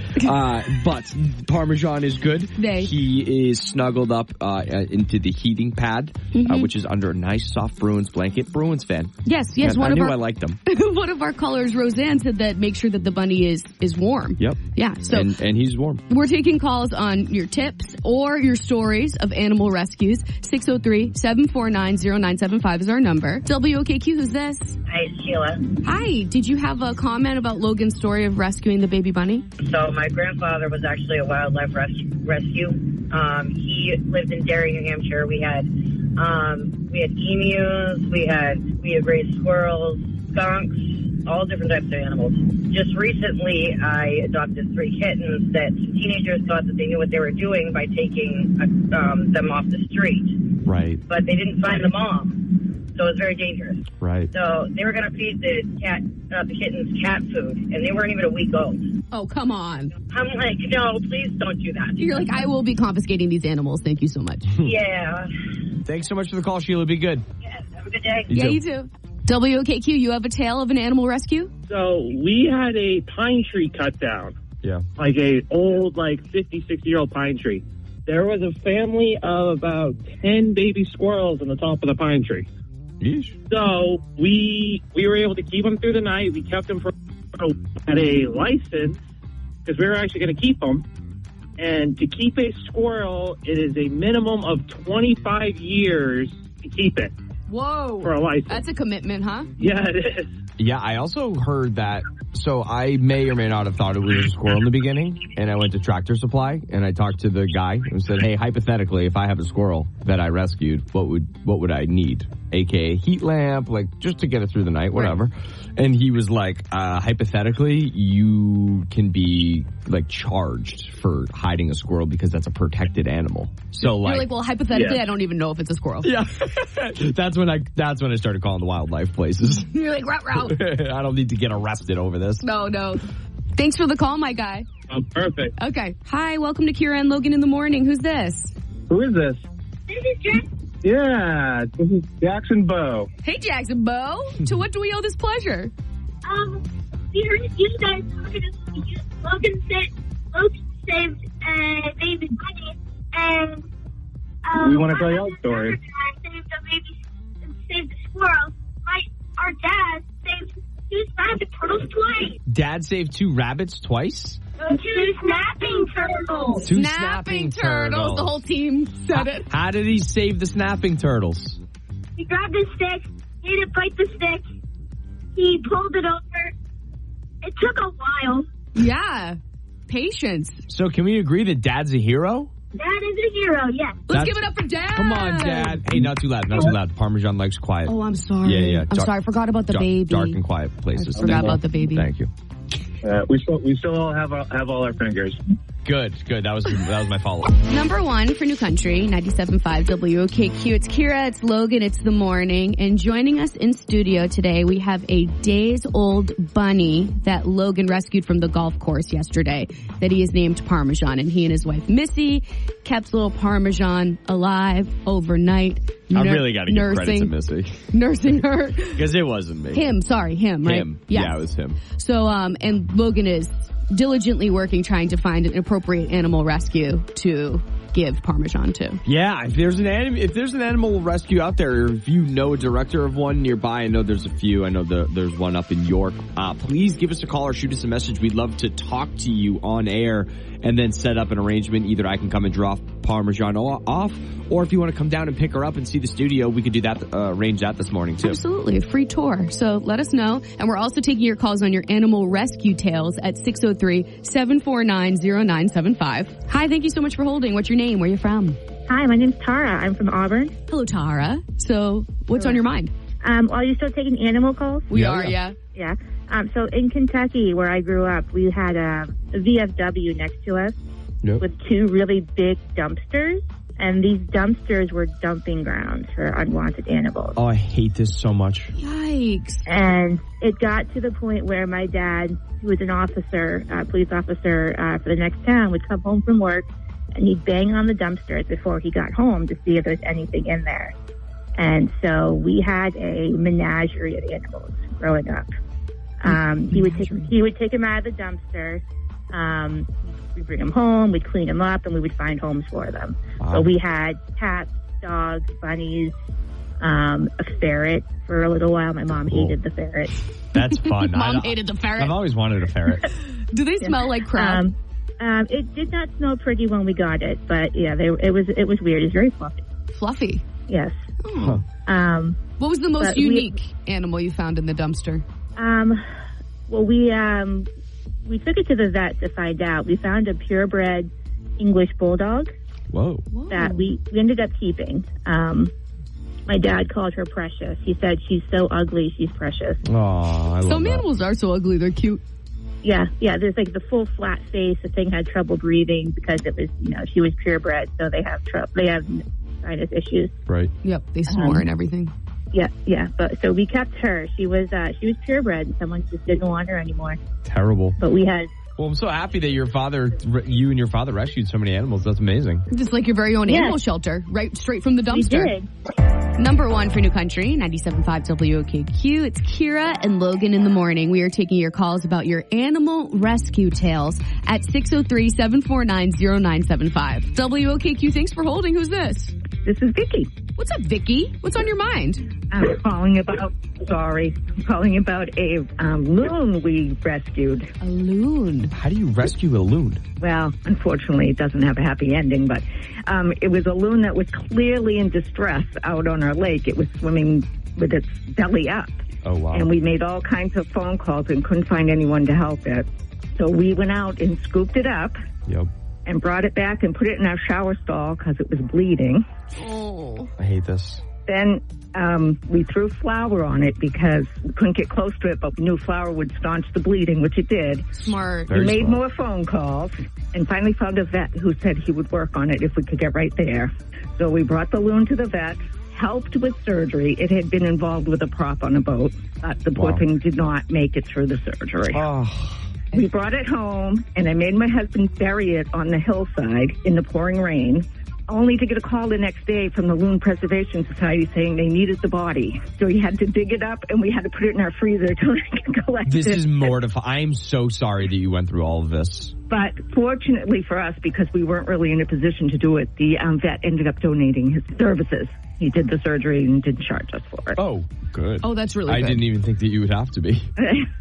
But Parmesan is good. He is snuggled up into the heating pad, which is under a nice soft Bruins blanket. Bruins fan. Yes. I liked them. One of our callers, Roseanne, said that make sure that the bunny is warm. Yep. Yeah. So and he's warm. We're taking calls on your tips or your stories of animal rescues. 603-749-0975 is our number. WOKQ, who's this? Hi, it's Sheila. Hi. Did you have a comment about Logan's story of rescuing the baby bunny? So my grandfather was actually a wildlife rescue. He lived in Derry, New Hampshire. We had emus, we had gray squirrels, skunks, all different types of animals. Just recently, I adopted 3 kittens that teenagers thought that they knew what they were doing by taking them off the street. Right. But they didn't find the mom. So it was very dangerous. Right. So they were going to feed the kittens cat food, and they weren't even a week old. Oh, come on. I'm like, no, please don't do that. You're like, I will be confiscating these animals. Thank you so much. Yeah. Thanks so much for the call, Sheila. Be good. Yes, have a good day. You too. WOKQ, you have a tale of an animal rescue? So we had a pine tree cut down. Yeah. Like a old, 50, 60-year-old pine tree. There was a family of about 10 baby squirrels on the top of the pine tree. Yeesh. So we were able to keep them through the night. We kept them had a license because we were actually going to keep them. And to keep a squirrel, it is a minimum of 25 years to keep it. Whoa. for a license. That's a commitment, huh? Yeah, it is. Yeah, I also heard that. So I may or may not have thought it was a squirrel in the beginning, and I went to Tractor Supply and I talked to the guy and said, "Hey, hypothetically, if I have a squirrel that I rescued, what would I need? AKA heat lamp, like just to get it through the night, whatever." Right. And he was like, "Hypothetically, you can be like charged for hiding a squirrel because that's a protected animal." So You're like, well, hypothetically, yeah. I don't even know if it's a squirrel. Yeah, that's when I started calling the wildlife places. You're like, route. I don't need to get arrested over this. No. Thanks for the call, my guy. Oh, perfect. Okay. Hi, welcome to Kira and Logan in the morning. Who's this? Who is this? This is Jack. Yeah, this is Jackson Bow. Hey, Jackson Bo. To what do we owe this pleasure? We heard you guys talking to Logan saved baby bunny, and We want to tell your story. Saved the squirrel. Our dad saved 2 snapping turtles twice. Dad saved 2 rabbits twice? 2 snapping turtles. 2 snapping turtles. The whole team said it. How did he save the snapping turtles? He grabbed the stick. He had to bite the stick. He pulled it over. It took a while. Yeah. Patience. So can we agree that Dad's a hero? Dad is a hero, yes. Let's give it up for Dad. Come on, Dad. Hey, not too loud. Parmesan likes quiet. Oh, I'm sorry. Yeah. I'm sorry. I forgot about the baby. Dark and quiet places. I forgot about the baby. Thank you. We still all have all our fingers. Good. That was my follow-up. Number 1 for New Country, 97.5 WOKQ. It's Kira, it's Logan, it's the morning. And joining us in studio today, we have a days-old bunny that Logan rescued from the golf course yesterday that he has named Parmesan. And he and his wife, Missy, kept little Parmesan alive overnight. I really got to give credit to Missy. Nursing her. Because it wasn't me. Him, right? Him. Yes. Yeah, it was him. So, and Logan is diligently working trying to find an appropriate animal rescue to give Parmesan to. Yeah, if there's an animal rescue out there, or if you know a director of one nearby, I know there's a few. I know there's one up in York. Please give us a call or shoot us a message. We'd love to talk to you on air and then set up an arrangement. Either I can come and drop Parmesan off, or if you want to come down and pick her up and see the studio, we could do that, arrange that this morning too. Absolutely, a free tour. So let us know. And we're also taking your calls on your animal rescue tales at 603-749-0975. Hi, thank you so much for holding. What's your name? Where are you from? Hi, my name's Tara. I'm from Auburn. Hello, Tara. So what's on your mind? Are you still taking animal calls? We are, yeah. Yeah. So in Kentucky, where I grew up, we had a VFW next to us with 2 really big dumpsters. And these dumpsters were dumping grounds for unwanted animals. Oh, I hate this so much. Yikes. And it got to the point where my dad, who was an officer, police officer for the next town, would come home from work and he'd bang on the dumpsters before he got home to see if there's anything in there. And so we had a menagerie of animals growing up. He would take them out of the dumpster. We'd bring them home, we'd clean them up, and we would find homes for them. Wow. So we had cats, dogs, bunnies, a ferret for a little while. My mom hated the ferret. That's fun. Mom hated the ferret. I've always wanted a ferret. Do they smell like crap? It did not smell pretty when we got it, but yeah, it was weird. It was very fluffy. Fluffy? Yes. Oh. What was the most unique animal you found in the dumpster? Well, we took it to the vet to find out. We found a purebred English bulldog. Whoa. That we ended up keeping. My dad called her Precious. He said she's so ugly, she's precious. Oh, I love Some animals are so ugly, they're cute. Yeah. There's like the full flat face. The thing had trouble breathing because it was, she was purebred, so they have sinus issues. Right. Yep. They snore and everything. Yeah. But so we kept her. She was purebred, and someone just didn't want her anymore. Terrible. But we had. Well, I'm so happy that you and your father rescued so many animals. That's amazing. Just like your very own animal shelter, right straight from the dumpster. We did. Number 1 for New Country, 97.5 WOKQ. It's Kira and Logan in the morning. We are taking your calls about your animal rescue tales at 603-749-0975. WOKQ, thanks for holding. Who's this? This is Vicky. What's up, Vicky? What's on your mind? I'm calling about a loon we rescued. A loon? How do you rescue a loon? Well, unfortunately, it doesn't have a happy ending, but it was a loon that was clearly in distress out on our lake. It was swimming with its belly up. Oh, wow. And we made all kinds of phone calls and couldn't find anyone to help it. So we went out and scooped it up. Yep. And brought it back and put it in our shower stall because it was bleeding. Oh. I hate this. Then we threw flour on it because we couldn't get close to it, but we knew flour would staunch the bleeding, which it did. Smart. We made more phone calls and finally found a vet who said he would work on it if we could get right there. So we brought the loon to the vet, helped with surgery. It had been involved with a prop on a boat, but the poor thing did not make it through the surgery. Oh. We brought it home, and I made my husband bury it on the hillside in the pouring rain, only to get a call the next day from the Loon Preservation Society saying they needed the body. So he had to dig it up, and we had to put it in our freezer till they could collect This it. is mortifying. I am so sorry that you went through all of this. But fortunately for us, because we weren't really in a position to do it, the vet ended up donating his services. He did the surgery and didn't charge us for it. Oh, good. Oh, that's really I good. didn't even think that you would have to be.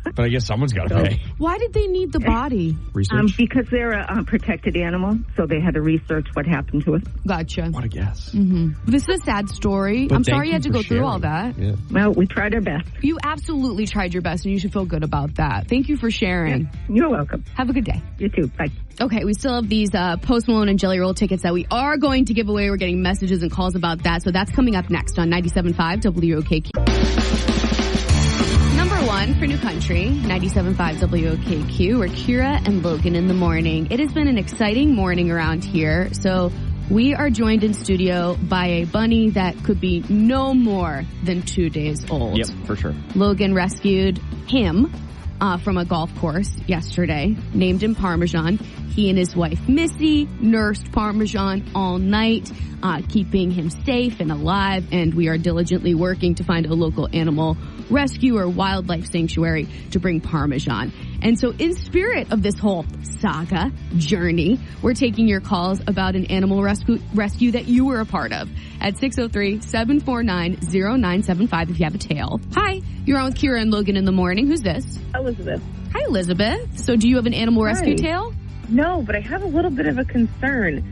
But I guess someone's got to pay. Why did they need the body? Research? Because they're a protected animal, so they had to research what happened to us. Gotcha. What a guess. Mm-hmm. This is a sad story. But I'm thank sorry you had to you go for through sharing. all that. Yeah. Well, we tried our best. You absolutely tried your best, and you should feel good about that. Thank you for sharing. You're welcome. Have a good day. You too. Bye. Okay, we still have these Post Malone and Jelly Roll tickets that we are going to give away. We're getting messages and calls about that, so that's coming up next on 97.5 WOKQ. Number one for New Country, 97.5 WOKQ. We're Kira and Logan in the morning. It has been an exciting morning around here, so we are joined in studio by a bunny that could be no more than 2 days old. Yep, for sure. Logan rescued him from a golf course yesterday, named him Parmesan. He and his wife Missy nursed Parmesan all night, keeping him safe and alive, and we are diligently working to find a local animal rescue or wildlife sanctuary to bring Parmesan. And so in spirit of this whole saga journey, we're taking your calls about an animal rescue that you were a part of at 603-749-0975 if you have a tale. Hi, you're on with Kira and Logan in the morning. Who's this? Elizabeth. Hi, Elizabeth. So do you have an animal rescue tale? No, but I have a little bit of a concern.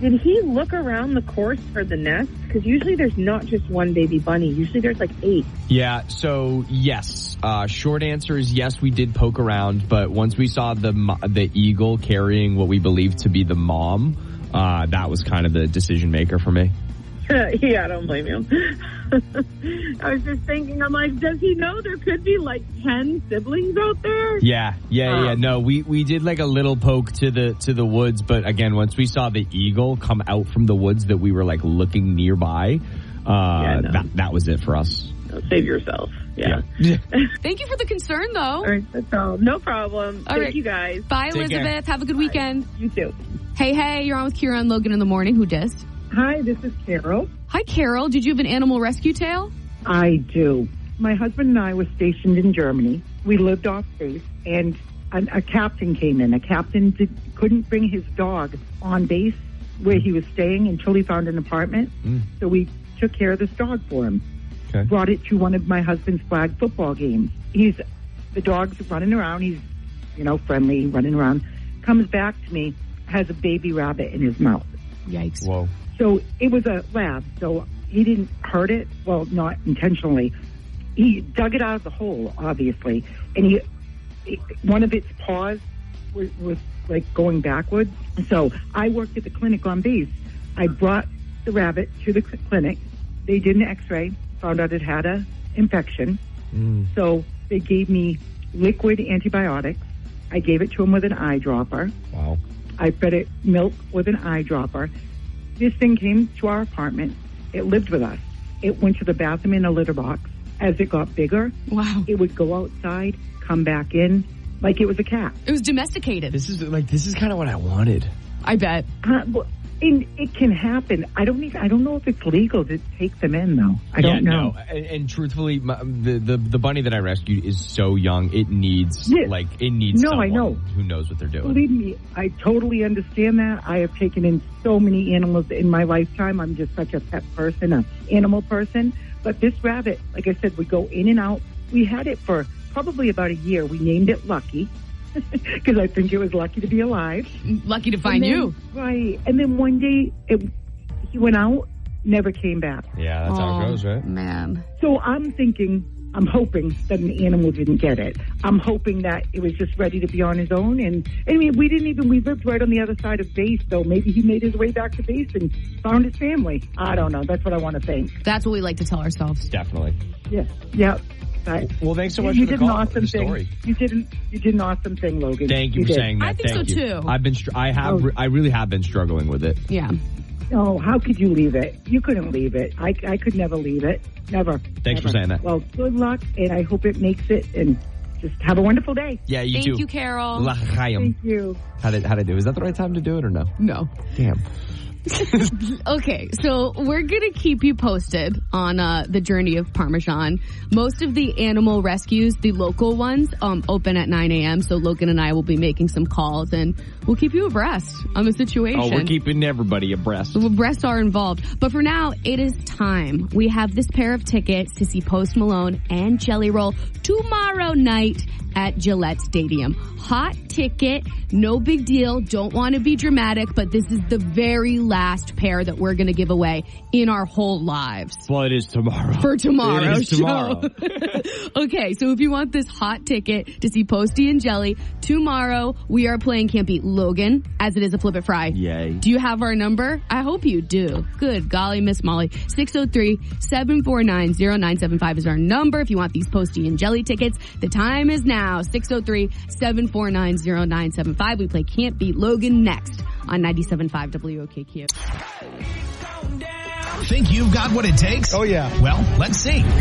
Did he look around the course for the nest? Because usually there's not just one baby bunny. Usually there's like 8. Yeah, so yes. Short answer is yes, we did poke around, but once we saw the eagle carrying what we believe to be the mom, that was kind of the decision maker for me. Yeah, I don't blame you. I was just thinking, I'm like, does he know there could be like 10 siblings out there? Yeah. No, we did like a little poke to the woods, but again, once we saw the eagle come out from the woods that we were like looking nearby, that was it for us. Save yourself. Yeah. Thank you for the concern, though. All right, that's all. No problem. All Thank right. you guys. Bye, Take Elizabeth. care. Have a good weekend. You too. Hey, you're on with Kira and Logan in the morning. Who dis? Hi, this is Carol. Hi, Carol. Did you have an animal rescue tale? I do. My husband and I were stationed in Germany. We lived off base, and a captain came in. A captain couldn't bring his dog on base where he was staying until he found an apartment. So we took care of this dog for him. Okay. Brought it to one of my husband's flag football games. The dog's running around. He's, friendly, running around. Comes back to me, has a baby rabbit in his mouth. Yikes. Whoa. So it was a lab, so he didn't hurt it. Well, not intentionally. He dug it out of the hole, obviously, and one of its paws was like going backwards. So I worked at the clinic on base. I brought the rabbit to the clinic. They did an X-ray, found out it had a infection. So they gave me liquid antibiotics. I gave it to him with an eyedropper. Wow. I fed it milk with an eyedropper. This thing came to our apartment. It lived with us. It went to the bathroom in a litter box. As it got bigger, it would go outside, come back in, like it was a cat. It was domesticated. This is kind of what I wanted. I bet. And it can happen. I don't know if it's legal to take them in, though. I don't know. No. And truthfully, the bunny that I rescued is so young. It needs someone I know. who knows what they're doing. Believe me, I totally understand that. I have taken in so many animals in my lifetime. I'm just such a pet person, an animal person. But this rabbit, like I said, would go in and out. We had it for probably about a year. We named it Lucky. Because I think it was lucky to be alive. Lucky to find you. Right. And then one day, he went out, never came back. Yeah, that's how it goes, right? Man. So I'm hoping that an animal didn't get it. I'm hoping that it was just ready to be on his own. And I mean, we lived right on the other side of base, so maybe he made his way back to base and found his family. I don't know. That's what I want to think. That's what we like to tell ourselves. Definitely. Yeah. Yeah. Well, thanks so much you for the did an call. awesome The thing. story. You did an awesome thing, Logan. Thank you for did. saying that. I think Thank so, you. too. I really have been struggling with it. Yeah. Oh, how could you leave it? You couldn't leave it. I could never leave it. Never. Thanks for saying that. Well, good luck, and I hope it makes it, and just have a wonderful day. Yeah, you too. Thank you, Carol. L'chaim. Thank you. How'd I do? Is that the right time to do it or no? No. Damn. Okay, so we're going to keep you posted on the journey of Parmesan. Most of the animal rescues, the local ones, open at 9 a.m., so Logan and I will be making some calls, and we'll keep you abreast on the situation. Oh, we're keeping everybody abreast. The breasts are involved. But for now, it is time. We have this pair of tickets to see Post Malone and Jelly Roll tomorrow night at Gillette Stadium. Hot ticket, no big deal, don't want to be dramatic, but this is the very last pair that we're going to give away in our whole lives. Well, it is tomorrow. For tomorrow. It is tomorrow. Okay, so if you want this hot ticket to see Posty and Jelly, tomorrow we are playing Can't Beat Logan, as it is a Flip It Fry. Yay. Do you have our number? I hope you do. Good golly, Miss Molly. 603-749-0975 is our number if you want these Posty and Jelly tickets. The time is now. 603-749-0975. We play Can't Beat Logan next on 97.5 WOKQ. Think you've got what it takes? Oh, yeah. Well, let's see. 3, 2,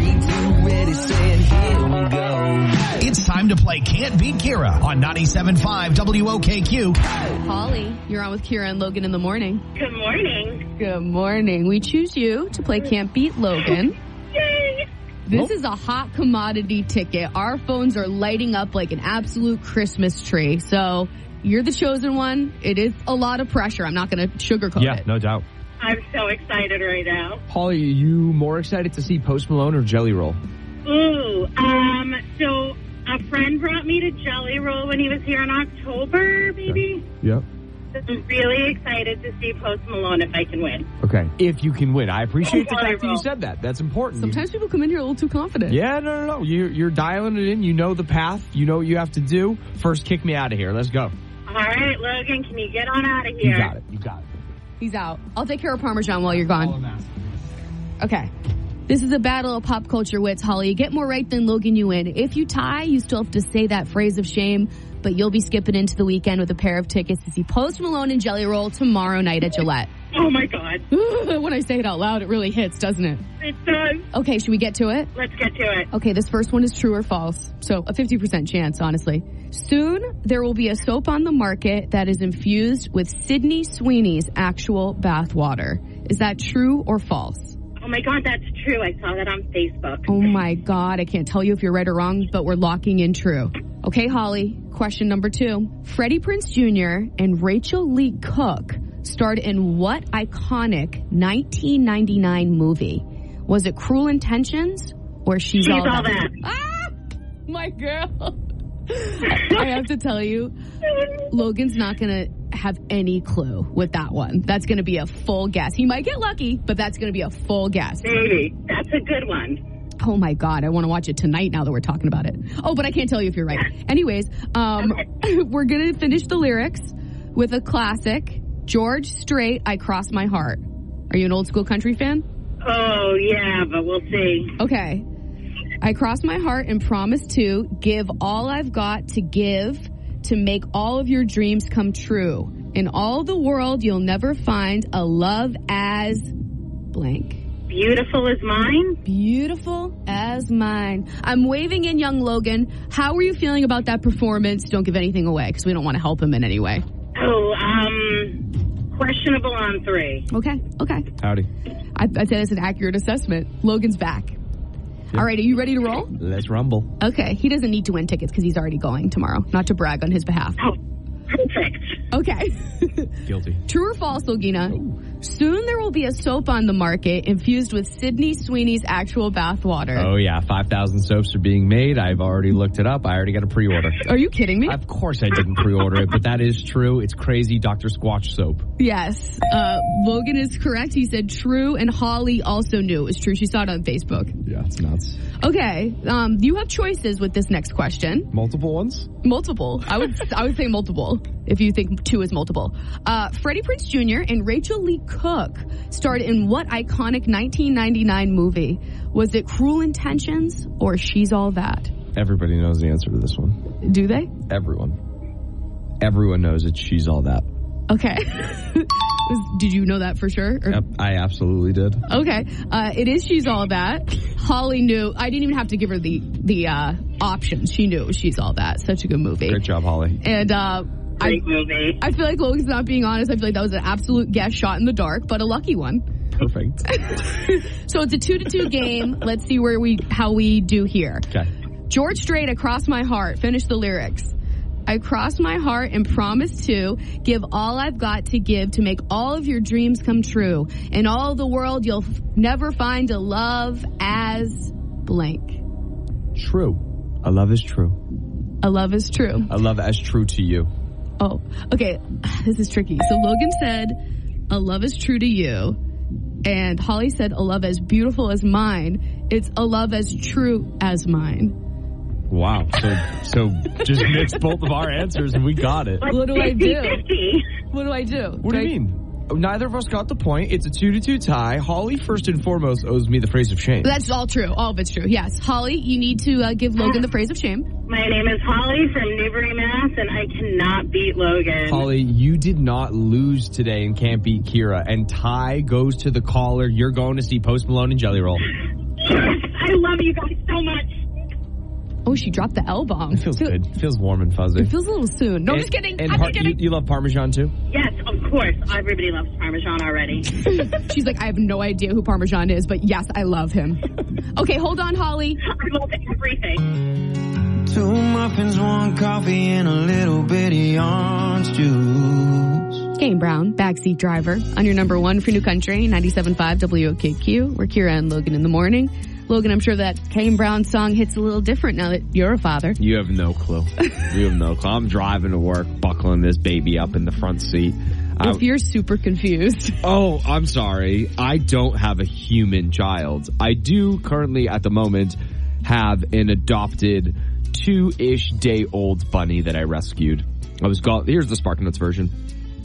ready, set, here we go. It's time to play Can't Beat Kira on 97.5 WOKQ. Holly, you're on with Kira and Logan in the morning. Good morning. Good morning. We choose you to play Can't Beat Logan. Yay! This is a hot commodity ticket. Our phones are lighting up like an absolute Christmas tree. So you're the chosen one. It is a lot of pressure. I'm not going to sugarcoat it. Yeah, no doubt. I'm so excited right now. Holly, are you more excited to see Post Malone or Jelly Roll? Ooh, so a friend brought me to Jelly Roll when he was here in October, maybe. Yep. I'm really excited to see Post Malone if I can win. Okay, if you can win. I appreciate the Jelly fact that you Roll. said that. That's important. Sometimes people come in here a little too confident. Yeah, no. You're dialing it in. You know the path. You know what you have to do. First, kick me out of here. Let's go. All right, Logan, can you get on out of here? You got it. He's out. I'll take care of Parmesan while you're gone. Okay. This is a battle of pop culture wits, Holly. You get more right than Logan, you win. If you tie, you still have to say that phrase of shame, but you'll be skipping into the weekend with a pair of tickets to see Post Malone and Jelly Roll tomorrow night at Gillette. Oh, my God. When I say it out loud, it really hits, doesn't it? It does. Okay, should we get to it? Let's get to it. Okay, this first one is true or false. So a 50% chance, honestly. Soon, there will be a soap on the market that is infused with Sydney Sweeney's actual bath water. Is that true or false? Oh, my God, that's true. I saw that on Facebook. Oh, my God. I can't tell you if you're right or wrong, but we're locking in true. Okay, Holly, question number 2. Freddie Prinze Jr. and Rachel Lee Cook starred in what iconic 1999 movie? Was it Cruel Intentions or She's All That? Ah! My girl. I have to tell you, Logan's not going to have any clue with that one. That's going to be a full guess. He might get lucky, but that's going to be a full guess. Maybe. That's a good one. Oh, my God. I want to watch it tonight now that we're talking about it. Oh, but I can't tell you if you're right. Anyways, we're going to finish the lyrics with a classic. George Strait, I Cross My Heart. Are you an old school country fan? Oh, yeah, but we'll see. Okay. I cross my heart and promise to give all I've got to give to make all of your dreams come true. In all the world, you'll never find a love as blank. Beautiful as mine? Beautiful as mine. I'm waving in young Logan. How are you feeling about that performance? Don't give anything away because we don't want to help him in any way. Oh, Questionable on 3. Okay. Howdy. I'd say that's an accurate assessment. Logan's back. All right, are you ready to roll? Let's rumble. Okay, he doesn't need to win tickets because he's already going tomorrow. Not to brag on his behalf. Oh, perfect. Okay. Guilty. True or false, Logina? Soon there will be a soap on the market infused with Sydney Sweeney's actual bathwater. Oh, yeah. 5,000 soaps are being made. I've already looked it up. I already got a pre-order. Are you kidding me? Of course I didn't pre-order it, but that is true. It's crazy. Dr. Squatch soap. Yes. Logan is correct. He said true, and Holly also knew it was true. She saw it on Facebook. Yeah, it's nuts. Okay. You have choices with this next question. Multiple ones? Multiple. I would say multiple if you think 2 is multiple. Freddie Prinze Jr. and Rachel Lee Cook starred in what iconic 1999 movie? Was it Cruel Intentions or She's All That? Everybody knows the answer to this one. Do they? Everyone knows it's She's All That. Okay. Did you know that for sure? Or? Yep, I absolutely did. Okay. It is She's All That. Holly knew. I didn't even have to give her the options. She knew it was She's All That. Such a good movie. Great job, Holly. And Great movie. I feel like Logan's not being honest. I feel like that was an absolute guess shot in the dark, but a lucky one. Perfect. So it's a 2-2 game. Let's see how we do here. Okay. George Strait, Across My Heart. Finish the lyrics. I cross my heart and promise to give all I've got to give to make all of your dreams come true. In all the world, you'll never find a love as blank. True. A love is true. A love is true. A love as true to you. Oh, okay. This is tricky. So Logan said, a love is true to you. And Holly said, a love as beautiful as mine. It's a love as true as mine. Wow. So just mix both of our answers and we got it. What do I do? What do I do? What do you mean? Neither of us got the point. It's a 2-2 tie. Holly, first and foremost, owes me the phrase of shame. That's all true. All of it's true. Yes. Holly, you need to give Logan the phrase of shame. My name is Holly from Newbury, Mass, and I cannot beat Logan. Holly, you did not lose today and can't beat Kira. And tie goes to the caller. You're going to see Post Malone and Jelly Roll. Yes, I love you guys so much. Oh, she dropped the L-bomb. It feels good. It feels warm and fuzzy. It feels a little soon. No, I'm just kidding. I'm just kidding. You love Parmesan, too? Yes, of course. Everybody loves Parmesan already. She's like, I have no idea who Parmesan is, but yes, I love him. Okay, hold on, Holly. I love everything. 2 muffins, 1 coffee, and a little bitty orange juice. Kane Brown, backseat driver, on your number 1 for New Country, 97.5 WOKQ. We're Kira and Logan in the morning. Logan, I'm sure that Kane Brown song hits a little different now that you're a father. You have no clue. I'm driving to work, buckling this baby up in the front seat. If you're super confused. Oh, I'm sorry. I don't have a human child. I do currently, at the moment, have an adopted 2-ish day old bunny that I rescued. Here's the Spark Nuts version.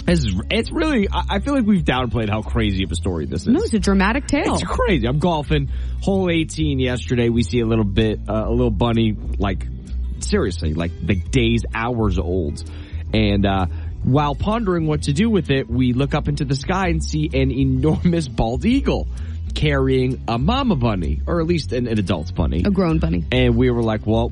It's really, I feel like we've downplayed how crazy of a story this is. No, it's a dramatic tale. It's crazy. I'm golfing, hole 18 yesterday. We see a little bunny, like, seriously, like days, hours old. And, while pondering what to do with it, we look up into the sky and see an enormous bald eagle carrying a mama bunny, or at least an adult bunny. A grown bunny. And we were like, well,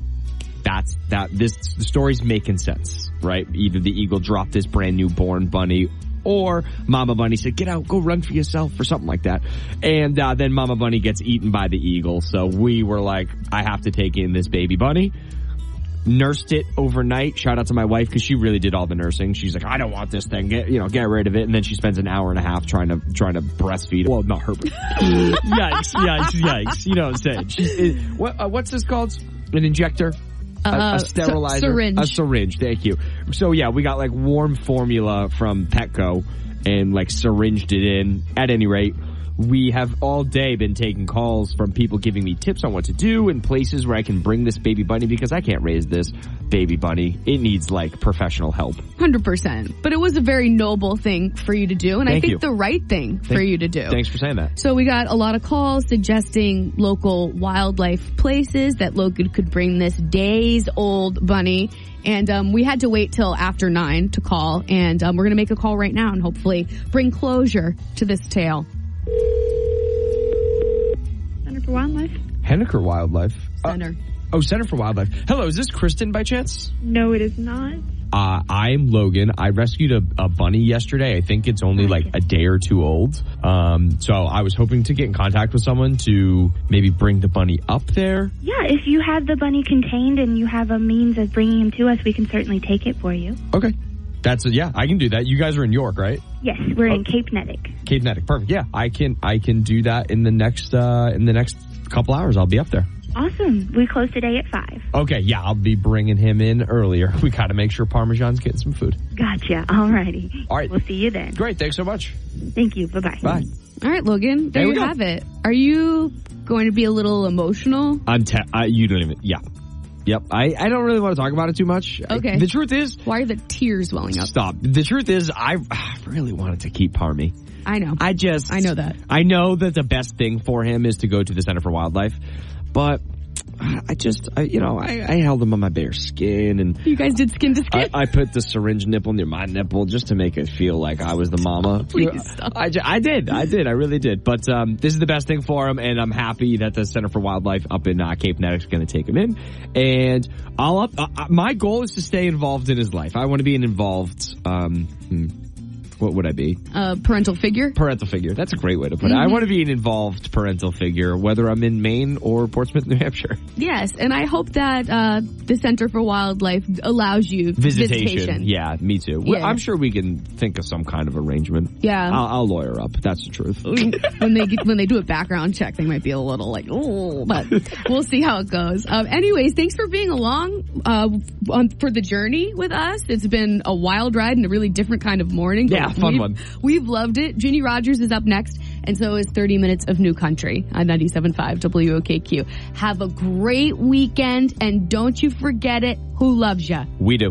the story's making sense, right? Either the eagle dropped this brand new born bunny, or Mama Bunny said, get out, go run for yourself, or something like that. And then Mama Bunny gets eaten by the eagle. So we were like, I have to take in this baby bunny. Nursed it overnight. Shout out to my wife, because she really did all the nursing. She's like, I don't want this thing. Get rid of it. And then she spends an hour and a half trying to breastfeed. Well, not her. Yikes. You know what I'm saying? What's this called? An injector? A sterilizer? Syringe. A syringe, thank you. So yeah, we got like warm formula from Petco and like syringed it in. At any rate, we have all day been taking calls from people giving me tips on what to do and places where I can bring this baby bunny, because I can't raise this baby bunny. It needs like professional help. 100%. But it was a very noble thing for you to do, and Thank I think you. the right thing for you to do. Thanks for saying that. So we got a lot of calls suggesting local wildlife places that Logan could bring this days-old bunny. And we had to wait till after 9 to call, and we're going to make a call right now and hopefully bring closure to this tale. Center for Wildlife. Henniker Wildlife. Center. Oh, Center for Wildlife. Hello, is this Kristen by chance? No, it is not. I'm Logan. I rescued a bunny yesterday. I think it's only like a day or two old. So I was hoping to get in contact with someone to maybe bring the bunny up there. Yeah, if you have the bunny contained and you have a means of bringing him to us, we can certainly take it for you. Okay. I can do that. You guys are in York, right? Yes, we're in Cape Nettic. Cape Nettic. Perfect. Yeah, I can do that in the next couple hours. I'll be up there. Awesome. We close today at 5. Okay, yeah, I'll be bringing him in earlier. We got to make sure Parmesan's getting some food. Gotcha. All righty. All right. We'll see you then. Great. Thanks so much. Thank you. Bye-bye. Bye. All right, Logan. There you have it. Are you going to be a little emotional? You don't even... Yeah. Yep. I don't really want to talk about it too much. Okay. The truth is... Why are the tears welling up? Stop. The truth is, I really wanted to keep Parmy. I know. I know that. I know that the best thing for him is to go to the Center for Wildlife, but... I held him on my bare skin, and you guys did skin to skin. I put the syringe nipple near my nipple just to make it feel like I was the mama. Please stop. I did, I really did. But this is the best thing for him, and I'm happy that the Center for Wildlife up in Cape Nettic is going to take him in. And my goal is to stay involved in his life. I want to be an involved. What would I be? Parental figure? Parental figure. That's a great way to put it. I want to be an involved parental figure, whether I'm in Maine or Portsmouth, New Hampshire. Yes, and I hope that the Center for Wildlife allows you visitation. Yeah, me too. Yeah. I'm sure we can think of some kind of arrangement. Yeah. I'll lawyer up. That's the truth. when they do a background check, they might be a little like, oh, but we'll see how it goes. Anyways, thanks for being along for the journey with us. It's been a wild ride and a really different kind of morning. Yeah. Fun one. We've loved it. Ginny Rogers is up next, and so is 30 Minutes of New Country on 97.5 WOKQ. Have a great weekend, and don't you forget it. Who loves ya? We do.